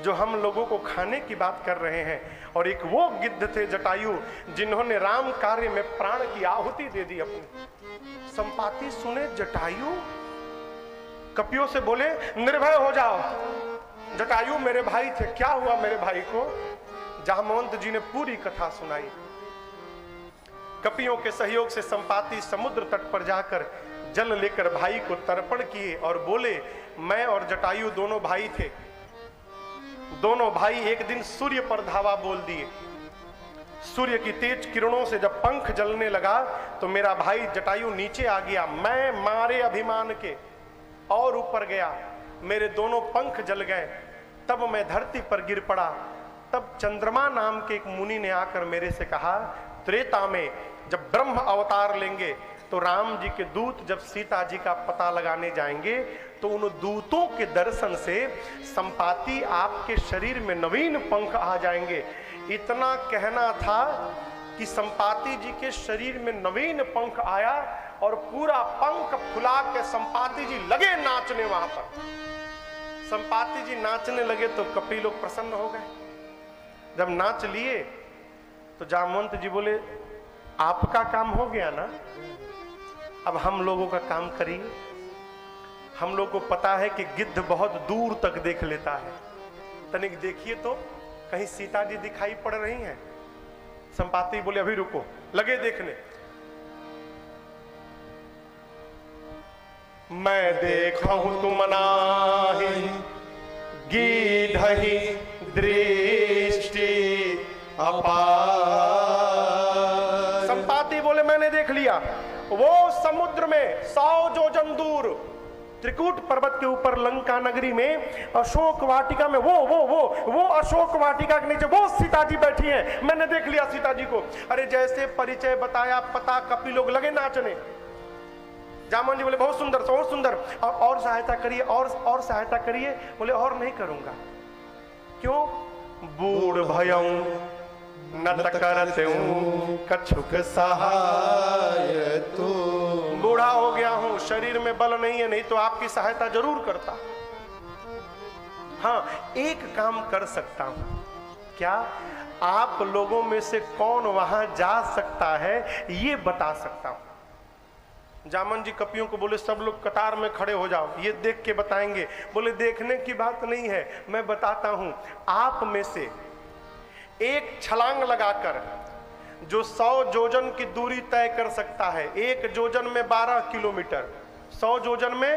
[SPEAKER 1] जो हम लोगों को खाने की बात कर रहे हैं, और एक वो गिद्ध थे जटायु जिन्होंने राम कार्य में प्राण की आहुति दे दी अपनी। संपाति सुने जटायु, कपियों से बोले निर्भय हो जाओ, जटायु मेरे भाई थे, क्या हुआ मेरे भाई को? जामवंत जी ने पूरी कथा सुनाई। कपियों के सहयोग से संपाति समुद्र तट पर जाकर जल लेकर भाई को तर्पण किए और बोले मैं और जटायु दोनों भाई थे। दोनों भाई एक दिन सूर्य पर धावा बोल दिए। सूर्य की तेज किरणों से जब पंख जलने लगा तो मेरा भाई जटायु नीचे आ गया, मैं मारे अभिमान के और ऊपर गया, मेरे दोनों पंख जल गए। तब मैं धरती पर गिर पड़ा। तब चंद्रमा नाम के एक मुनि ने आकर मेरे से कहा, त्रेता में जब ब्रह्म अवतार लेंगे तो राम जी के दूत जब सीता जी का पता लगाने जाएंगे तो उन दूतों के दर्शन से संपाति आपके शरीर में नवीन पंख आ जाएंगे। इतना कहना था कि संपाति जी के शरीर में नवीन पंख आया और पूरा पंख फुला के संपाति जी लगे नाचने। वहां पर संपाति जी नाचने लगे तो कपि लोग प्रसन्न हो गए। जब नाच लिए तो जामवंत जी बोले आपका काम हो गया ना, अब हम लोगों का काम करिए। हम लोग को पता है कि गिद्ध बहुत दूर तक देख लेता है, तनिक देखिए तो कहीं सीता जी दिखाई पड़ रही हैं। संपाति बोले अभी रुको, लगे देखने। मैं देखा हूं तुम नाही गिद्धहि दृष्टि अपार। संपाति बोले मैंने देख लिया, वो समुद्र में 100 जोजन दूर त्रिकूट पर्वत के ऊपर लंका नगरी में अशोक वाटिका में वो अशोक वाटिका के नीचे वो सीता जी बैठी हैं। मैंने देख लिया सीता जी को। अरे जैसे परिचय बताया पता, कपि लोग लगे नाचने। जामवंत जी बोले बहुत सुंदर, बहुत सुंदर, और सहायता करिए, और सहायता करिए। बोले और नहीं करूंगा। क्यों? बूढ़ भयऊ न करते हूं कछुक
[SPEAKER 2] सहाय तू।
[SPEAKER 1] बूढ़ा हो गया हूं, शरीर में बल नहीं है, नहीं तो आपकी सहायता जरूर करता। हाँ, एक काम कर सकता हूं। क्या? आप लोगों में से कौन वहां जा सकता है ये बता सकता हूं। जामन जी कपियों को बोले सब लोग कतार में खड़े हो जाओ, ये देख के बताएंगे। बोले देखने की बात नहीं है, मैं बताता हूं। आप में से एक छलांग लगाकर जो 100 जोजन की दूरी तय कर सकता है, एक जोजन में 12 किलोमीटर, 100 जोजन में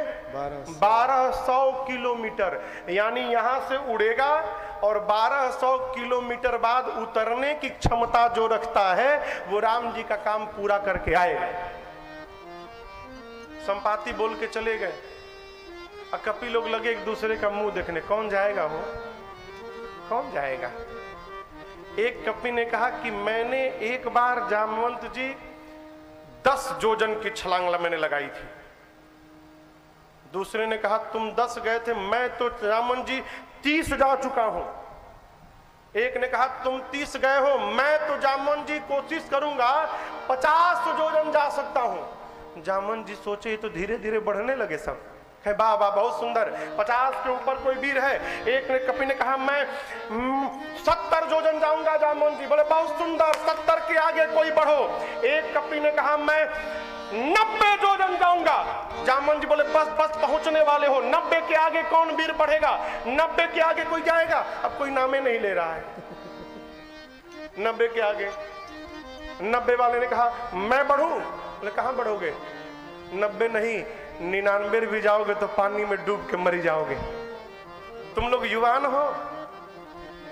[SPEAKER 1] 1200 किलोमीटर, यानी यहां से उड़ेगा और 1200 किलोमीटर बाद उतरने की क्षमता जो रखता है वो राम जी का काम पूरा करके आएगा। संपाति बोल के चले गए। कपि लोग लगे एक दूसरे का मुंह देखने, कौन जाएगा वो, कौन जाएगा। एक कपि ने कहा कि मैंने एक बार जामवंत जी 10 जोजन की छलांग मैंने लगाई थी। दूसरे ने कहा तुम 10 गए थे, मैं तो जामवंत जी 30 जा चुका हूं। एक ने कहा तुम 30 गए हो, मैं तो जामवंत जी कोशिश करूंगा 50 जोजन जा सकता हूं। जामवंत जी सोचे तो धीरे धीरे बढ़ने लगे सब। है वाह वाह बहुत सुंदर, 50 के ऊपर कोई वीर है। एक ने कपि ने कहा मैं 70 जोजन जाऊंगा जामवंत जी। बोले बहुत सुंदर, 70 के आगे कोई बढ़ो। एक कपि ने कहा मैं 90 जोजन जाऊंगा। जामवंत जी बोले बस बस पहुंचने वाले हो, 90 के आगे कौन वीर बढ़ेगा, 90 के आगे कोई जाएगा। अब कोई नामे नहीं ले रहा है 90 के आगे। 90 वाले ने कहा मैं बढ़ूं। बोले कहां बढ़ोगे, 90 नहीं 99 भी जाओगे तो पानी में डूब के मरी जाओगे। तुम लोग युवान हो,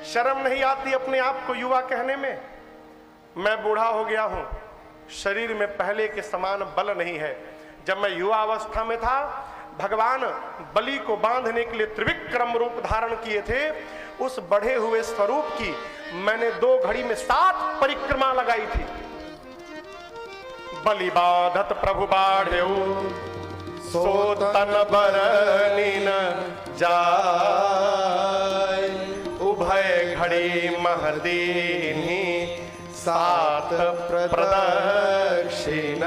[SPEAKER 1] शर्म नहीं आती अपने आप को युवा कहने में। मैं बूढ़ा हो गया हूं, शरीर में पहले के समान बल नहीं है। जब मैं युवा अवस्था में था, भगवान बलि को बांधने के लिए त्रिविक्रम रूप धारण किए थे। उस बढ़े हुए स्वरूप की मैंने 2 घड़ी में 7 परिक्रमा लगाई थी। बलि बाधत प्रभु बाढ़ेऊ सो तन बरनी न जाय, उभय घड़ी महदीनी 7 प्रदक्षिण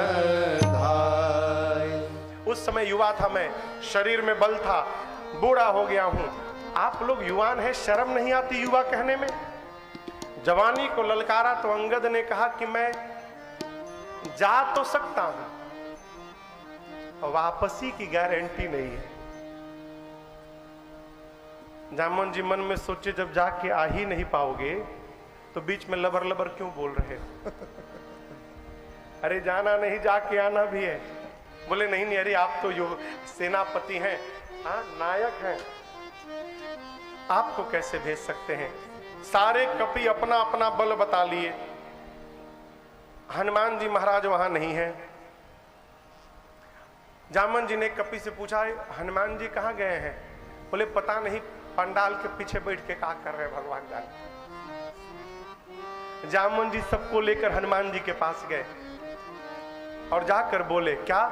[SPEAKER 1] धाय। उस समय युवा था मैं, शरीर में बल था। बूढ़ा हो गया हूं, आप लोग युवान हैं, शर्म नहीं आती युवा कहने में? जवानी को ललकारा तो अंगद ने कहा कि मैं जा तो सकता हूं, वापसी की गारंटी नहीं है। जामन जी मन में सोचे, जब जाके आ ही नहीं पाओगे तो बीच में लबर लबर क्यों बोल रहे हो? अरे जाना नहीं, जाके आना भी है। बोले नहीं नहीं, अरे आप तो सेनापति हैं, हाँ नायक हैं, आपको कैसे भेज सकते हैं? सारे कपि अपना अपना बल बता लिए, हनुमान जी महाराज वहां नहीं है। जामन जी ने कपि से पूछा, हनुमान जी कहाँ गए हैं? बोले पता नहीं, पंडाल के पीछे बैठ के क्या कर रहे हैं भगवान जाने। जामन जी सबको लेकर हनुमान जी के पास गए और जाकर बोले, क्या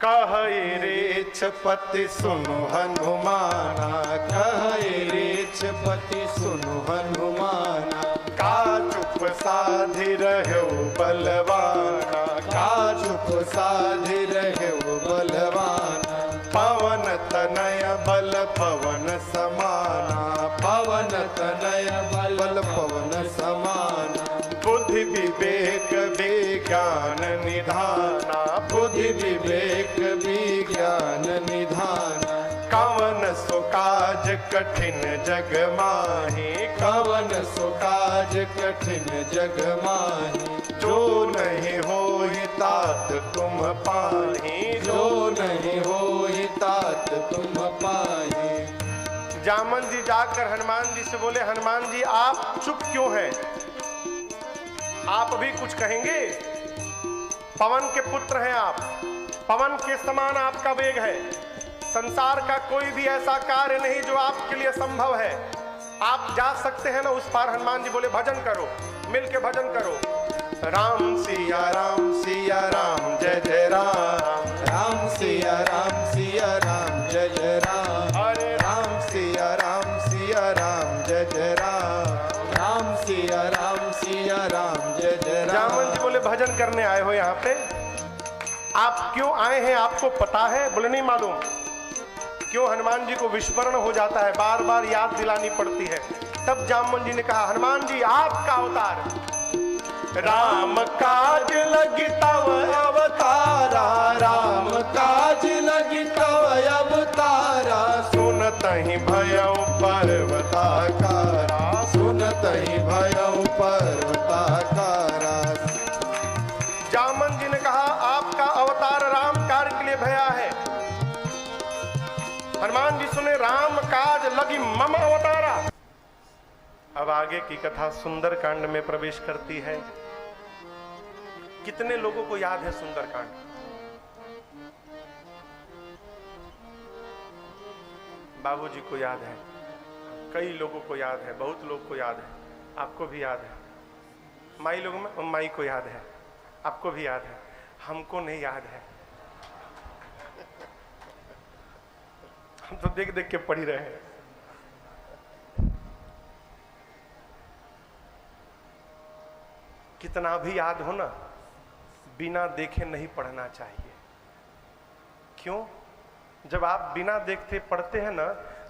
[SPEAKER 1] कहे रे
[SPEAKER 2] पति सुनु हनुमाना, कहे रेछ पति सुनु हनुमाना, का चुप साधि रहो बलवाना, का चुप साधि रहो बलवाना, पवन तनय बल पवन समाना, पवन तनय बल पवन समाना, बुद्धि विवेक विज्ञान निधाना, बुद्धि विवेक विज्ञान निधाना, कवन सो काज कठिन जग माही, कवन सो काज कठिन जग माही, जो नहीं होई तात तुम पाही, जो नहीं होई तात तुम पाही।
[SPEAKER 1] जामन जी जाकर हनुमान जी से बोले, हनुमान जी आप चुप क्यों हैं? आप भी कुछ कहेंगे? पवन के पुत्र हैं आप, पवन के समान आपका वेग है, संसार का कोई भी ऐसा कार्य नहीं जो आपके लिए संभव है, आप जा सकते हैं ना उस पार। हनुमान जी बोले, भजन करो, मिलके भजन करो। राम सिया राम सिया राम जय जय राम,
[SPEAKER 2] राम सिया राम सिया राम जय जय राम,
[SPEAKER 1] अरे
[SPEAKER 2] राम सिया राम सिया राम जय जय राम, राम सिया राम सिया राम जय जय राम।
[SPEAKER 1] जामन जी बोले, भजन करने आए हो यहाँ पे, आप क्यों आए हैं आपको पता है? बोले नहीं मालूम। क्यों? हनुमान जी को विस्मरण हो जाता है, बार बार याद दिलानी पड़ती है। तब जामन जी ने कहा, हनुमान जी आपका अवतार
[SPEAKER 2] राम काज लगी तव अवतारा, राम काज लगी तव अवतारा, सुनत ही भयउ पर्वताकारा, सुनत ही भयउ पर्वताकारा।
[SPEAKER 1] जामन जी ने कहा, आपका अवतार राम कार्य के लिए भया है। हनुमान जी सुने, राम काज लगी मम अवतारा। अब आगे की कथा सुंदर कांड में प्रवेश करती है। कितने लोगों को याद है सुंदर कांड? बाबूजी को याद है, कई लोगों को याद है, बहुत लोग को याद है, आपको भी याद है। माई लोगों में माई को याद है, आपको भी याद है, हमको नहीं याद है। हम तो देख देख के पढ़ ही रहे हैं। कितना भी याद हो ना, बिना देखे नहीं पढ़ना चाहिए। क्यों? जब आप बिना देखते पढ़ते हैं ना,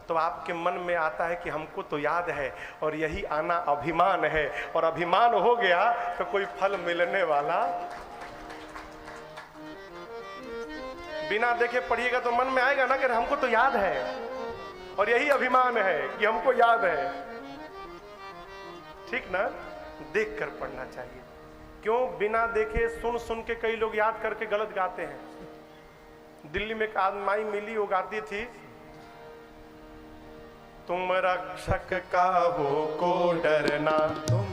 [SPEAKER 1] तो आपके मन में आता है कि हमको तो याद है, और यही आना अभिमान है, और अभिमान हो गया तो कोई फल मिलने वाला। बिना देखे पढ़िएगा तो मन में आएगा ना कि हमको तो याद है, और यही अभिमान है कि हमको याद है। ठीक ना? देख कर पढ़ना चाहिए। क्यों? बिना देखे सुन सुन के कई लोग याद करके गलत गाते हैं। दिल्ली में एक आदमी मिली, वो गाती थी, तुम रक्षक का हो को डरना,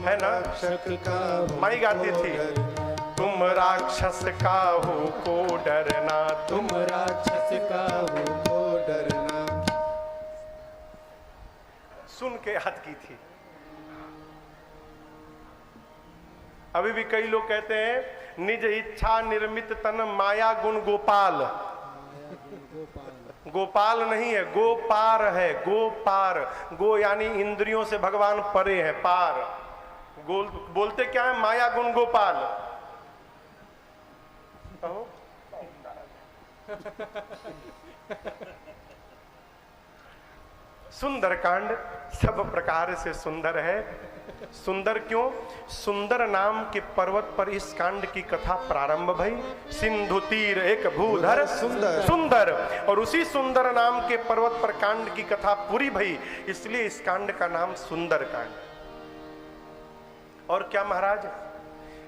[SPEAKER 1] है ना?
[SPEAKER 2] रक्षक का हो
[SPEAKER 1] माई गाती थी, तुम राक्षस का हो को डरना,
[SPEAKER 2] तुम राक्षस का हो को डरना।
[SPEAKER 1] सुन के याद की थी। अभी भी कई लोग कहते हैं, निज इच्छा निर्मित तन माया गुण गोपाल। गोपाल नहीं है, गोपार है, गोपार। गो यानी इंद्रियों से भगवान परे है, पार। बोलते क्या है? माया गुण गोपाल। सुंदरकांड सब प्रकार से सुंदर है। सुंदर क्यों? सुंदर नाम के पर्वत पर इस कांड की कथा प्रारंभ भई। सिंधु तीर एक भूधर
[SPEAKER 2] सुंदर
[SPEAKER 1] सुंदर, और उसी सुंदर नाम के पर्वत पर कांड की कथा पूरी भई, इसलिए इस कांड का नाम सुंदर कांड। और क्या महाराज,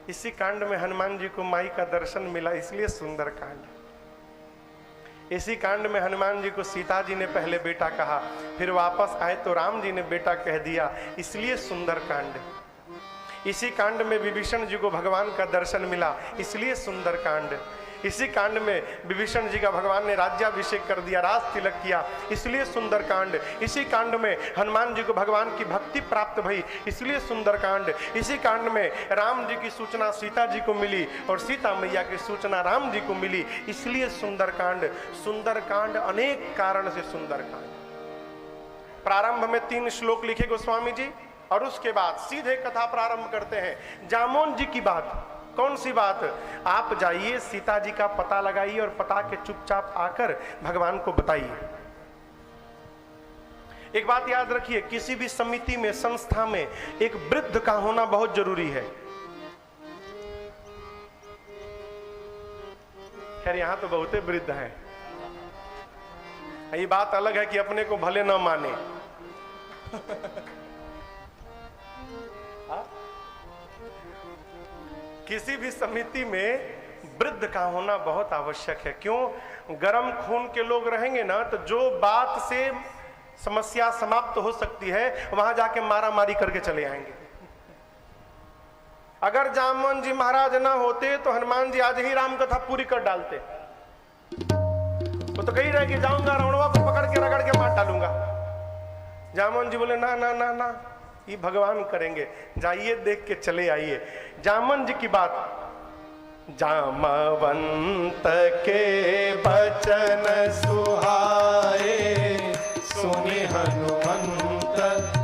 [SPEAKER 1] इसी कांड में हनुमान जी को माई का दर्शन मिला, इसलिए सुंदर कांड। इसी कांड में हनुमान जी को सीता जी ने पहले बेटा कहा, फिर वापस आए तो राम जी ने बेटा कह दिया, इसलिए सुंदर कांड। इसी कांड में विभीषण जी को भगवान का दर्शन मिला, इसलिए सुंदर कांड। इसी कांड में विभीषण जी का भगवान ने राज्याभिषेक कर दिया, राज तिलक किया, इसलिए सुंदर कांड। इसी कांड में हनुमान जी को भगवान की भक्ति प्राप्त भई, इसलिए सुंदर कांड। इसी कांड में राम जी की सूचना सीता जी को मिली और सीता मैया की सूचना राम जी को मिली, इसलिए सुंदर कांड। सुंदर कांड अनेक कारण से सुंदर कांड। प्रारंभ में 3 श्लोक लिखे गोस्वामी जी और उसके बाद सीधे कथा प्रारंभ करते हैं। जामोन जी की बात। कौन सी बात? आप जाइए, सीता जी का पता लगाइए और पता के चुपचाप आकर भगवान को बताइए। एक बात याद रखिए, किसी भी समिति में, संस्था में एक वृद्ध का होना बहुत जरूरी है। खैर यहां तो बहुते वृद्ध हैं, ये बात अलग है कि अपने को भले न माने। किसी भी समिति में वृद्ध का होना बहुत आवश्यक है। क्यों? गर्म खून के लोग रहेंगे ना, तो जो बात से समस्या समाप्त हो सकती है वहां जाके मारा मारी करके चले आएंगे। अगर जामोन जी महाराज ना होते तो हनुमान जी आज ही राम कथा पूरी कर डालते। वो तो कही रहे कि जाऊंगा रावणवा को पकड़ के रगड़ के मार डालूंगा। जामोन जी बोले ना ना ना ना, ये भगवान करेंगे, जाइए देख के चले आइए। जामन जी की बात। जामवंत के
[SPEAKER 2] बचन सुहाए, सुनि हनुमंत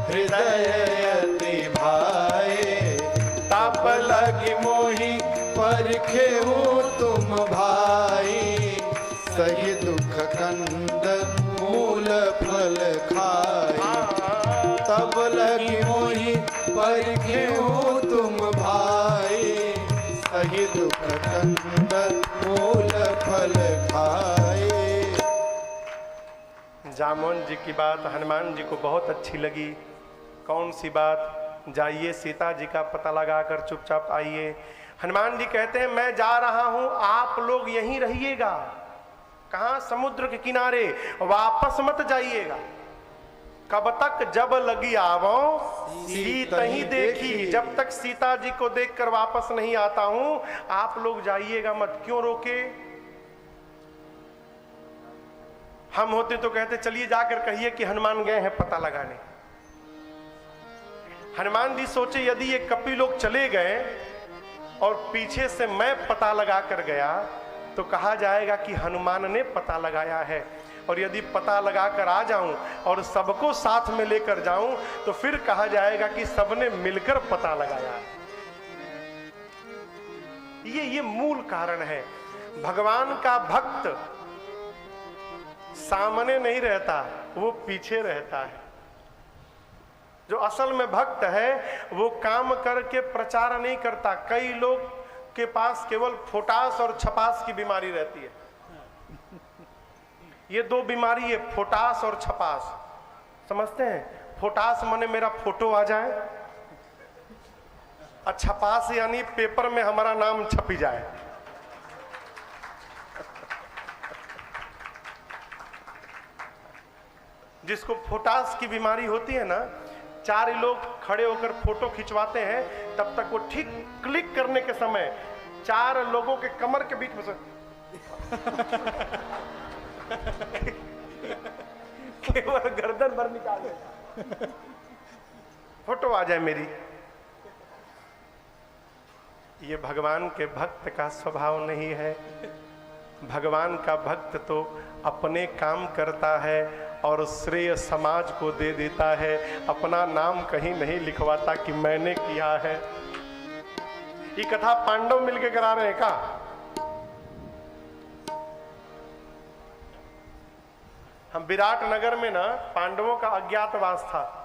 [SPEAKER 2] हृदय अति भाए। ताप लगी मोहि परखेहु तुम भाई, सही दुख कंद मूल फल खाए। तब लगी मोहि परखेहु तुम भाई, सही दुख कंद मूल फल खाए।
[SPEAKER 1] जामोन जी की बात हनुमान जी को बहुत अच्छी लगी। कौन सी बात? जाइए सीता जी का पता लगाकर चुपचाप आइए। हनुमान जी कहते हैं मैं जा रहा हूं, आप लोग यहीं रहिएगा। कहां? समुद्र के किनारे, वापस मत जाइएगा। कब तक? जब लगी आवो सीत ही देखी। जब तक सीता जी को देखकर वापस नहीं आता हूं, आप लोग जाइएगा मत। क्यों रोके? हम होते तो कहते चलिए जाकर कहिए कि हनुमान गए हैं पता लगाने। हनुमान जी सोचे यदि ये कपि लोग चले गए और पीछे से मैं पता लगा कर गया तो कहा जाएगा कि हनुमान ने पता लगाया है। और यदि पता लगाकर आ जाऊं और सबको साथ में लेकर जाऊं तो फिर कहा जाएगा कि सबने मिलकर पता लगाया। ये मूल कारण है। भगवान का भक्त सामने नहीं रहता, वो पीछे रहता है। जो असल में भक्त है वो काम करके प्रचार नहीं करता। कई लोग के पास केवल फोटास और छपास की बीमारी रहती है। ये 2 बीमारी है, फोटास और छपास। समझते हैं? फोटास माने मेरा फोटो आ जाए, और छपास यानी पेपर में हमारा नाम छपी जाए। जिसको फोटास की बीमारी होती है ना, 4 लोग खड़े होकर फोटो खिंचवाते हैं, तब तक वो ठीक क्लिक करने के समय 4 लोगों के कमर के बीच में से केवल गर्दन भर निकाल देता, फोटो आ जाए मेरी। ये भगवान के भक्त का स्वभाव नहीं है। भगवान का भक्त तो अपने काम करता है और श्रेय समाज को दे देता है। अपना नाम कहीं नहीं लिखवाता कि मैंने किया है। ये कथा पांडव मिलकर करा रहे हैं का? हम विराट नगर में ना पांडवों का अज्ञातवास था।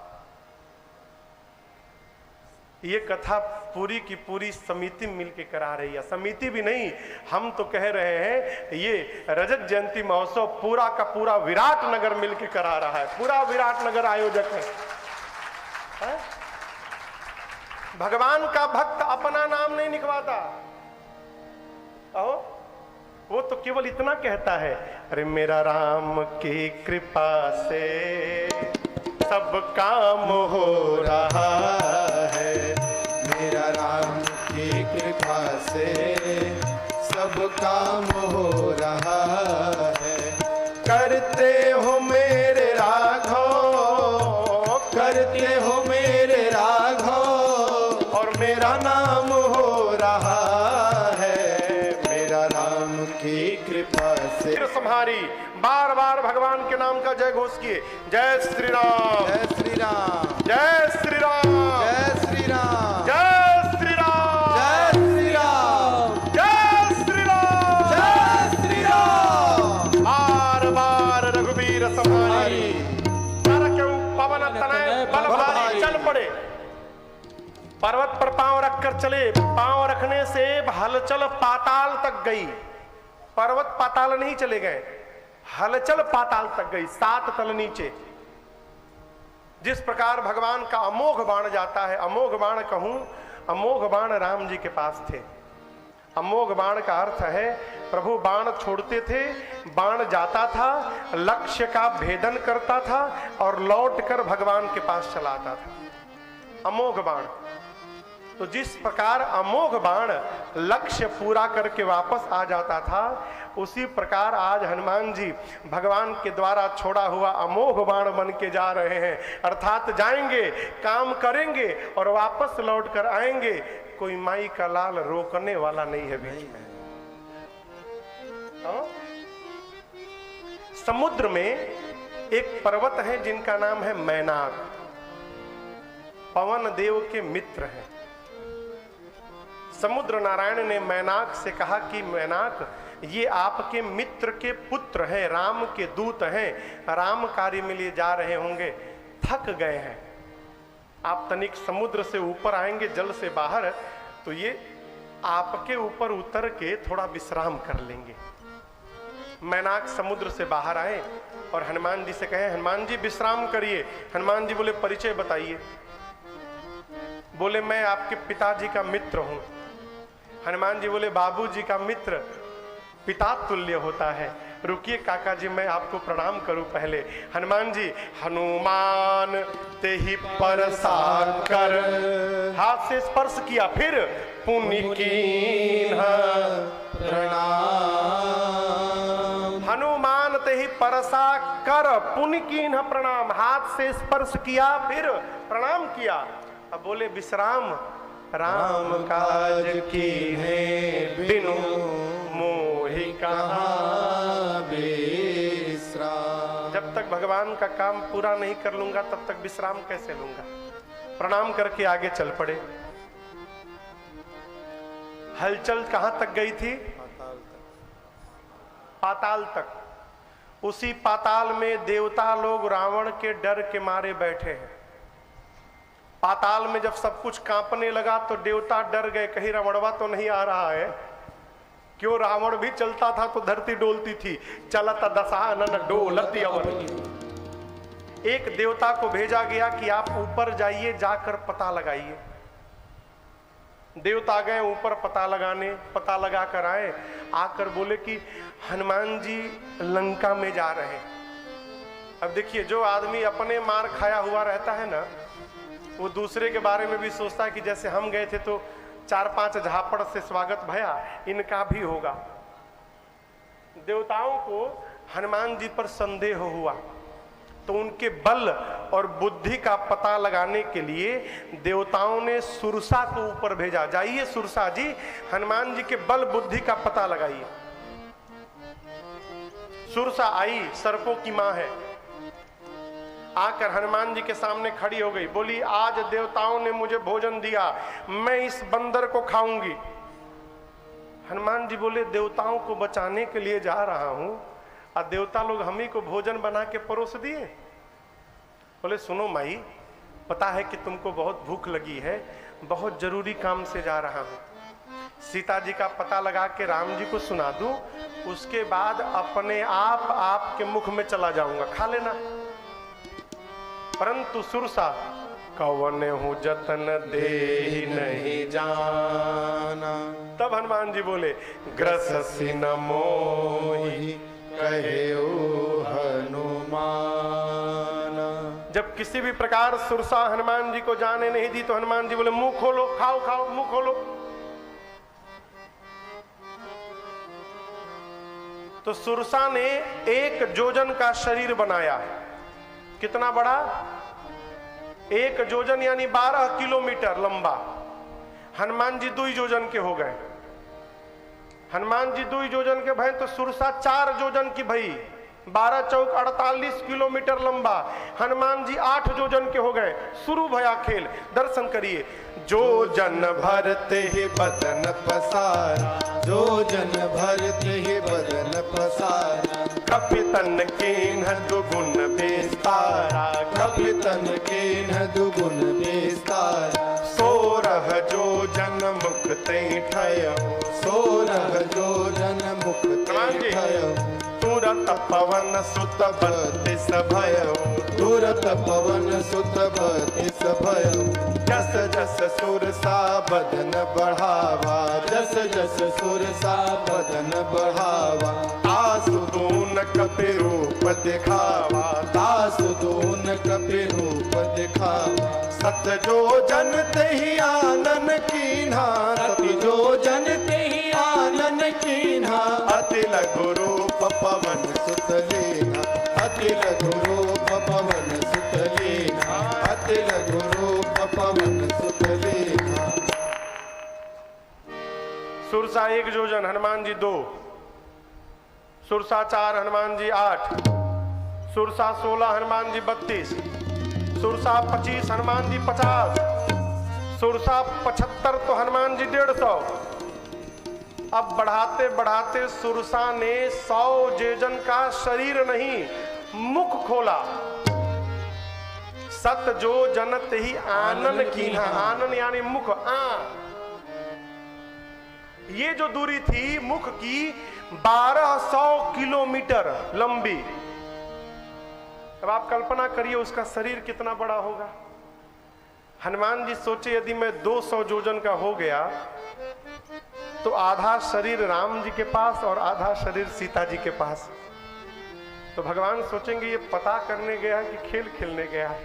[SPEAKER 1] ये कथा पूरी की पूरी समिति मिलके करा रही है। समिति भी नहीं, हम तो कह रहे हैं ये रजत जयंती महोत्सव पूरा का पूरा विराट नगर मिलके करा रहा है। पूरा विराट नगर आयोजक है। भगवान का भक्त अपना नाम नहीं लिखवाता। वो तो केवल इतना कहता है, अरे मेरा राम की कृपा से सब काम हो रहा है,
[SPEAKER 2] मेरा राम की कृपा से सब काम हो रहा है।
[SPEAKER 1] करते हो मेरे राघव,
[SPEAKER 2] करते हो मेरे राघव,
[SPEAKER 1] और मेरा
[SPEAKER 2] नाम हो रहा है, मेरा राम की कृपा से।
[SPEAKER 1] फिर संहारी बार बार भगवान के नाम का जय घोष किए। जय श्री राम,
[SPEAKER 2] जय श्री राम,
[SPEAKER 1] जय श्री राम,
[SPEAKER 2] जय श्री राम,
[SPEAKER 1] जय श्री राम,
[SPEAKER 2] जय श्री राम,
[SPEAKER 1] जय श्री राम,
[SPEAKER 2] जय श्री राम।
[SPEAKER 1] बार बार रघुवीर संहारी, कर क्यों पवन तनय बल भारी चल पड़े। पर्वत पर पांव रखकर चले, पांव रखने से हलचल पाताल तक गई। पर्वत पाताल नहीं चले गए, हलचल पाताल तक गई, 7 तल नीचे। जिस प्रकार भगवान का अमोघ बाण जाता है, अमोघ बाण कहूं, अमोघ बाण राम जी के पास थे। अमोघ बाण का अर्थ है प्रभु बाण छोड़ते थे, बाण जाता था, लक्ष्य का भेदन करता था और लौटकर भगवान के पास चला आता था। अमोघ बाण। तो जिस प्रकार अमोघ बाण लक्ष्य पूरा करके वापस आ जाता था, उसी प्रकार आज हनुमान जी भगवान के द्वारा छोड़ा हुआ अमोघ बाण बन के जा रहे हैं। अर्थात जाएंगे, काम करेंगे और वापस लौट कर आएंगे। कोई माई का लाल रोकने वाला नहीं है बीच में। समुद्र में एक पर्वत है जिनका नाम है मैनाक। पवन देव के मित्र हैं। समुद्र नारायण ने मैनाक से कहा कि मैनाक, ये आपके मित्र के पुत्र हैं, राम के दूत हैं, राम कार्य में लिए जा रहे होंगे, थक गए हैं, आप तनिक समुद्र से ऊपर आएंगे, जल से बाहर, तो ये आपके ऊपर उतर के थोड़ा विश्राम कर लेंगे। मैनाक समुद्र से बाहर आए और हनुमान जी से कहे, हनुमान जी विश्राम करिए। हनुमान जी बोले, परिचय बताइए। बोले, मैं आपके पिताजी का मित्र हूं। हनुमान जी बोले, बाबूजी का मित्र पिता तुल्य होता है, रुकिए काका जी मैं आपको प्रणाम करूं पहले। हनुमान जी, हनुमान ते ही परसा कर, हाथ से स्पर्श किया, फिर पुनि कीन्हा
[SPEAKER 2] प्रणाम।
[SPEAKER 1] हनुमान ते ही परसा कर, पुनि कीन्हा प्रणाम, हाथ से स्पर्श किया, फिर प्रणाम किया। अब बोले, विश्राम राम काज कीन्हे बिनु मोहि कहाँ
[SPEAKER 2] विश्राम।
[SPEAKER 1] जब तक भगवान का काम पूरा नहीं कर लूंगा तब तक विश्राम कैसे लूंगा। प्रणाम करके आगे चल पड़े। हलचल कहां तक गई थी? पाताल तक। उसी पाताल में देवता लोग रावण के डर के मारे बैठे हैं। पाताल में जब सब कुछ कांपने लगा तो देवता डर गए, कहीं रावणवा तो नहीं आ रहा है। क्यों, रावण भी चलता था तो धरती डोलती थी। चलत दशानन डोलती अवनी। एक देवता को भेजा गया कि आप ऊपर जाइए, जाकर पता लगाइए। देवता गए ऊपर पता लगाने, पता लगा कर आए, आकर बोले कि हनुमान जी लंका में जा रहे हैं। अब देखिए, जो आदमी अपने मार खाया हुआ रहता है ना, वो दूसरे के बारे में भी सोचता है कि जैसे हम गए थे तो 4-5 झापड़ से स्वागत भया, इनका भी होगा। देवताओं को हनुमान जी पर संदेह हुआ तो उनके बल और बुद्धि का पता लगाने के लिए देवताओं ने सुरसा को ऊपर भेजा, जाइए सुरसा जी, हनुमान जी के बल बुद्धि का पता लगाइए। सुरसा आई, सर्पों की मां है, आकर हनुमान जी के सामने खड़ी हो गई, बोली, आज देवताओं ने मुझे भोजन दिया, मैं इस बंदर को खाऊंगी। हनुमान जी बोले, देवताओं को बचाने के लिए जा रहा हूं, और देवता लोग हम ही को भोजन बना के परोस दिए। बोले सुनो माई, पता है कि तुमको बहुत भूख लगी है, बहुत जरूरी काम से जा रहा हूं, सीता जी का पता लगा के राम जी को सुना दूं, उसके बाद अपने आप आपके मुख में चला जाऊंगा, खा लेना। परंतु सुरसा कवन हूं जतन दे नहीं जाना। तब हनुमान जी बोले ग्रससि न मोहि
[SPEAKER 2] कहे हनुमान।
[SPEAKER 1] जब किसी भी प्रकार सुरसा हनुमान जी को जाने नहीं दी तो हनुमान जी बोले मुंह खोलो, खाओ खाओ, मुंह खोलो। तो सुरसा ने 1 जोजन का शरीर बनाया। कितना बड़ा? 1 जोजन यानी 12 किलोमीटर लंबा। हनुमान जी 2 जोजन के हो गए। हनुमान जी 2 जोजन के भय तो सुरसा 4 जोजन की भई, 12 चौक 48 किलोमीटर लंबा। हनुमान जी 8 जोजन के हो गए। शुरू भया खेल। दर्शन करिए। जो जन भरते ही
[SPEAKER 2] बदन पसार, जो जन भरते ही बदन पसार।
[SPEAKER 1] कपितन कीन्ह दुगुन विस्तारा,
[SPEAKER 2] कपितन कीन्ह दुगुन विस्तार।
[SPEAKER 1] 16 जो जन मुक्ते ठय,
[SPEAKER 2] 16 जो जन मुक्ते ठय।
[SPEAKER 1] तुरत पवन सुत बत्तीस भयो,
[SPEAKER 2] तुरत पवन सुत बत्तीस भयो।
[SPEAKER 1] जस जस
[SPEAKER 2] सुरसा बदन बढ़ावा, जस जस सुरसा बदन बढ़ावा।
[SPEAKER 1] आसुदून कपि रूप दिखावा,
[SPEAKER 2] तासुदून कपि रूप दिखावा।
[SPEAKER 1] सत जो जन
[SPEAKER 2] ही आनन कीन्हा, सति जो जन ही आनन कीन्हा।
[SPEAKER 1] अति लघु रूप
[SPEAKER 2] पवन सुत लेना, अति लघु रूप पवन सुत लेना, अति लघु रूप पवन सुत लेना।
[SPEAKER 1] सुरसा 1 जोजन, हनुमान जी 2, सुरसा 4, हनुमान जी 8, सुरसा 16, हनुमान जी 32, सुरसा 25, हनुमान जी 50, सुरसा 75 तो हनुमान जी 150। अब बढ़ाते बढ़ाते सुरसा ने 100 जोजन का शरीर नहीं, मुख खोला। सत जो जनत ही आनन कीन्हा, आनन यानी मुख। ये जो दूरी थी मुख की 1200 किलोमीटर लंबी। अब आप कल्पना करिए उसका शरीर कितना बड़ा होगा। हनुमान जी सोचे यदि मैं 200 जोजन का हो गया तो आधा शरीर राम जी के पास और आधा शरीर सीता जी के पास। तो भगवान सोचेंगे ये पता करने गया है कि खेल खेलने गया है।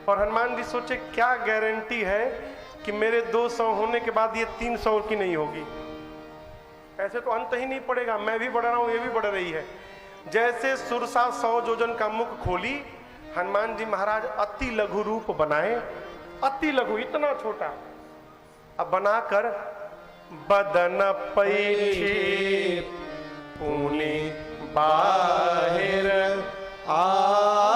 [SPEAKER 1] और हनुमान जी सोचे क्या गारंटी है कि मेरे 200 होने के बाद ये 300 की नहीं होगी। ऐसे तो अंत ही नहीं पड़ेगा, मैं भी बढ़ रहा हूं, ये भी बढ़ रही है। जैसे सुरसा 100 जोजन का मुख खोली, हनुमान जी महाराज अति लघु रूप बनाए। अति लघु, इतना छोटा। अब बनाकर बदन पैठी पुनि बाहिर
[SPEAKER 2] आवा।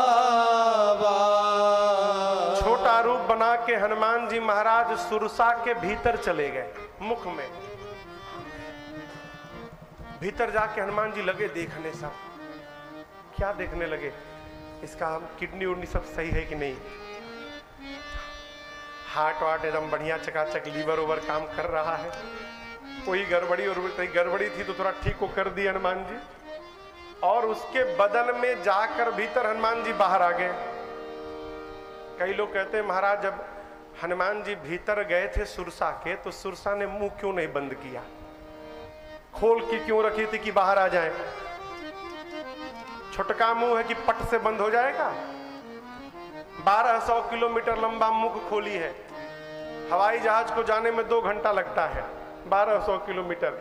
[SPEAKER 1] छोटा रूप बना के हनुमान जी महाराज सुरसा के भीतर चले गए, मुख में। भीतर जाके हनुमान जी लगे देखने। सब क्या देखने लगे? इसका किडनी उडनी सब सही है कि नहीं, हार्ट वार्ट एकदम बढ़िया चकाचक, लीवर ओवर काम कर रहा है, कोई गड़बड़ी और कोई गड़बड़ी थी तो थोड़ा ठीक को कर दी हनुमान जी। और उसके बदन में जाकर भीतर हनुमान जी बाहर आ गए। कई लोग कहते हैं महाराज जब हनुमान जी भीतर गए थे सुरसा के तो सुरसा ने मुंह क्यों नहीं बंद किया, खोल के क्यों रखी थी कि बाहर आ जाए? छोटका मुंह है कि पट से बंद हो जाएगा? 1200 किलोमीटर लंबा मुख खोली है। हवाई जहाज को जाने में 2 घंटा लगता है। 1200 किलोमीटर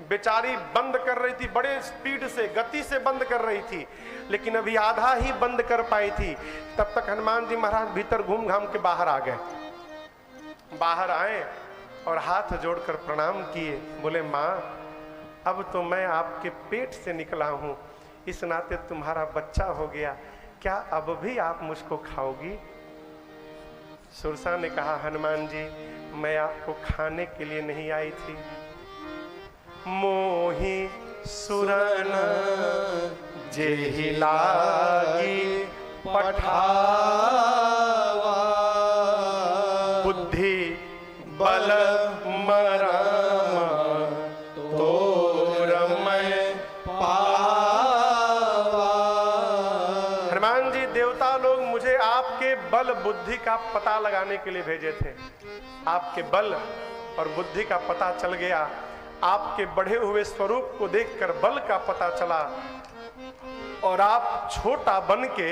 [SPEAKER 1] बेचारी बंद कर रही थी, बड़े स्पीड से, गति से बंद कर रही थी, लेकिन अभी आधा ही बंद कर पाई थी। तब तक हनुमान जी महाराज भीतर घूम घाम के बाहर आ गए। बाहर आए और हाथ जोड़कर प्रणाम किए। बोले माँ, अब तो मैं आपके पेट से निकला हूं, इस नाते तुम्हारा बच्चा हो गया, क्या अब भी आप मुझको खाओगी? सुरसा ने कहा हनुमान जी मैं आपको खाने के लिए नहीं आई थी, मोहि सुरन जेहि लागी पठावा, बुद्धि बल मरम तोर मैं पावा। हनुमान जी, देवता लोग मुझे आपके बल बुद्धि का पता लगाने के लिए भेजे थे। आपके बल और बुद्धि का पता चल गया, आपके बढ़े हुए स्वरूप को देखकर बल का पता चला, और आप छोटा बन के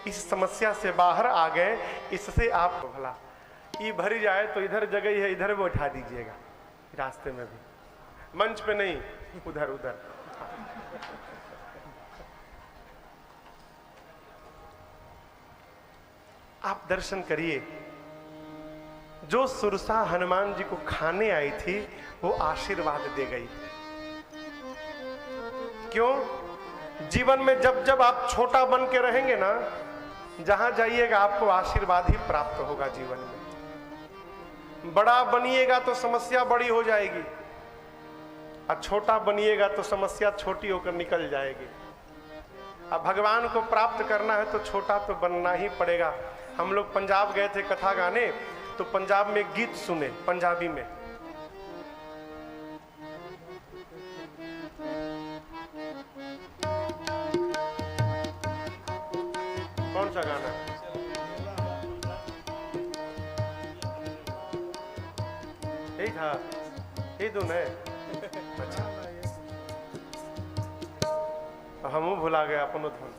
[SPEAKER 1] इस समस्या से बाहर आ गए। इससे आपको भला ये भरी जाए तो इधर जगह है, इधर भी उठा दीजिएगा, रास्ते में भी, मंच पे नहीं, उधर उधर। आप दर्शन करिए, जो सुरसा हनुमान जी को खाने आई थी वो आशीर्वाद दे गई। क्यों? जीवन में जब जब आप छोटा बन के रहेंगे ना, जहां जाइएगा आपको आशीर्वाद ही प्राप्त होगा। जीवन में बड़ा बनिएगा तो समस्या बड़ी हो जाएगी, और छोटा बनिएगा तो समस्या छोटी होकर निकल जाएगी। अब भगवान को प्राप्त करना है तो छोटा तो बनना ही पड़ेगा। हम लोग पंजाब गए थे कथा गाने, तो पंजाब में गीत सुने पंजाबी में। कौन सा गाना? यही था, यही धुन है। अच्छा, हमू भुला गए अपनो धुन।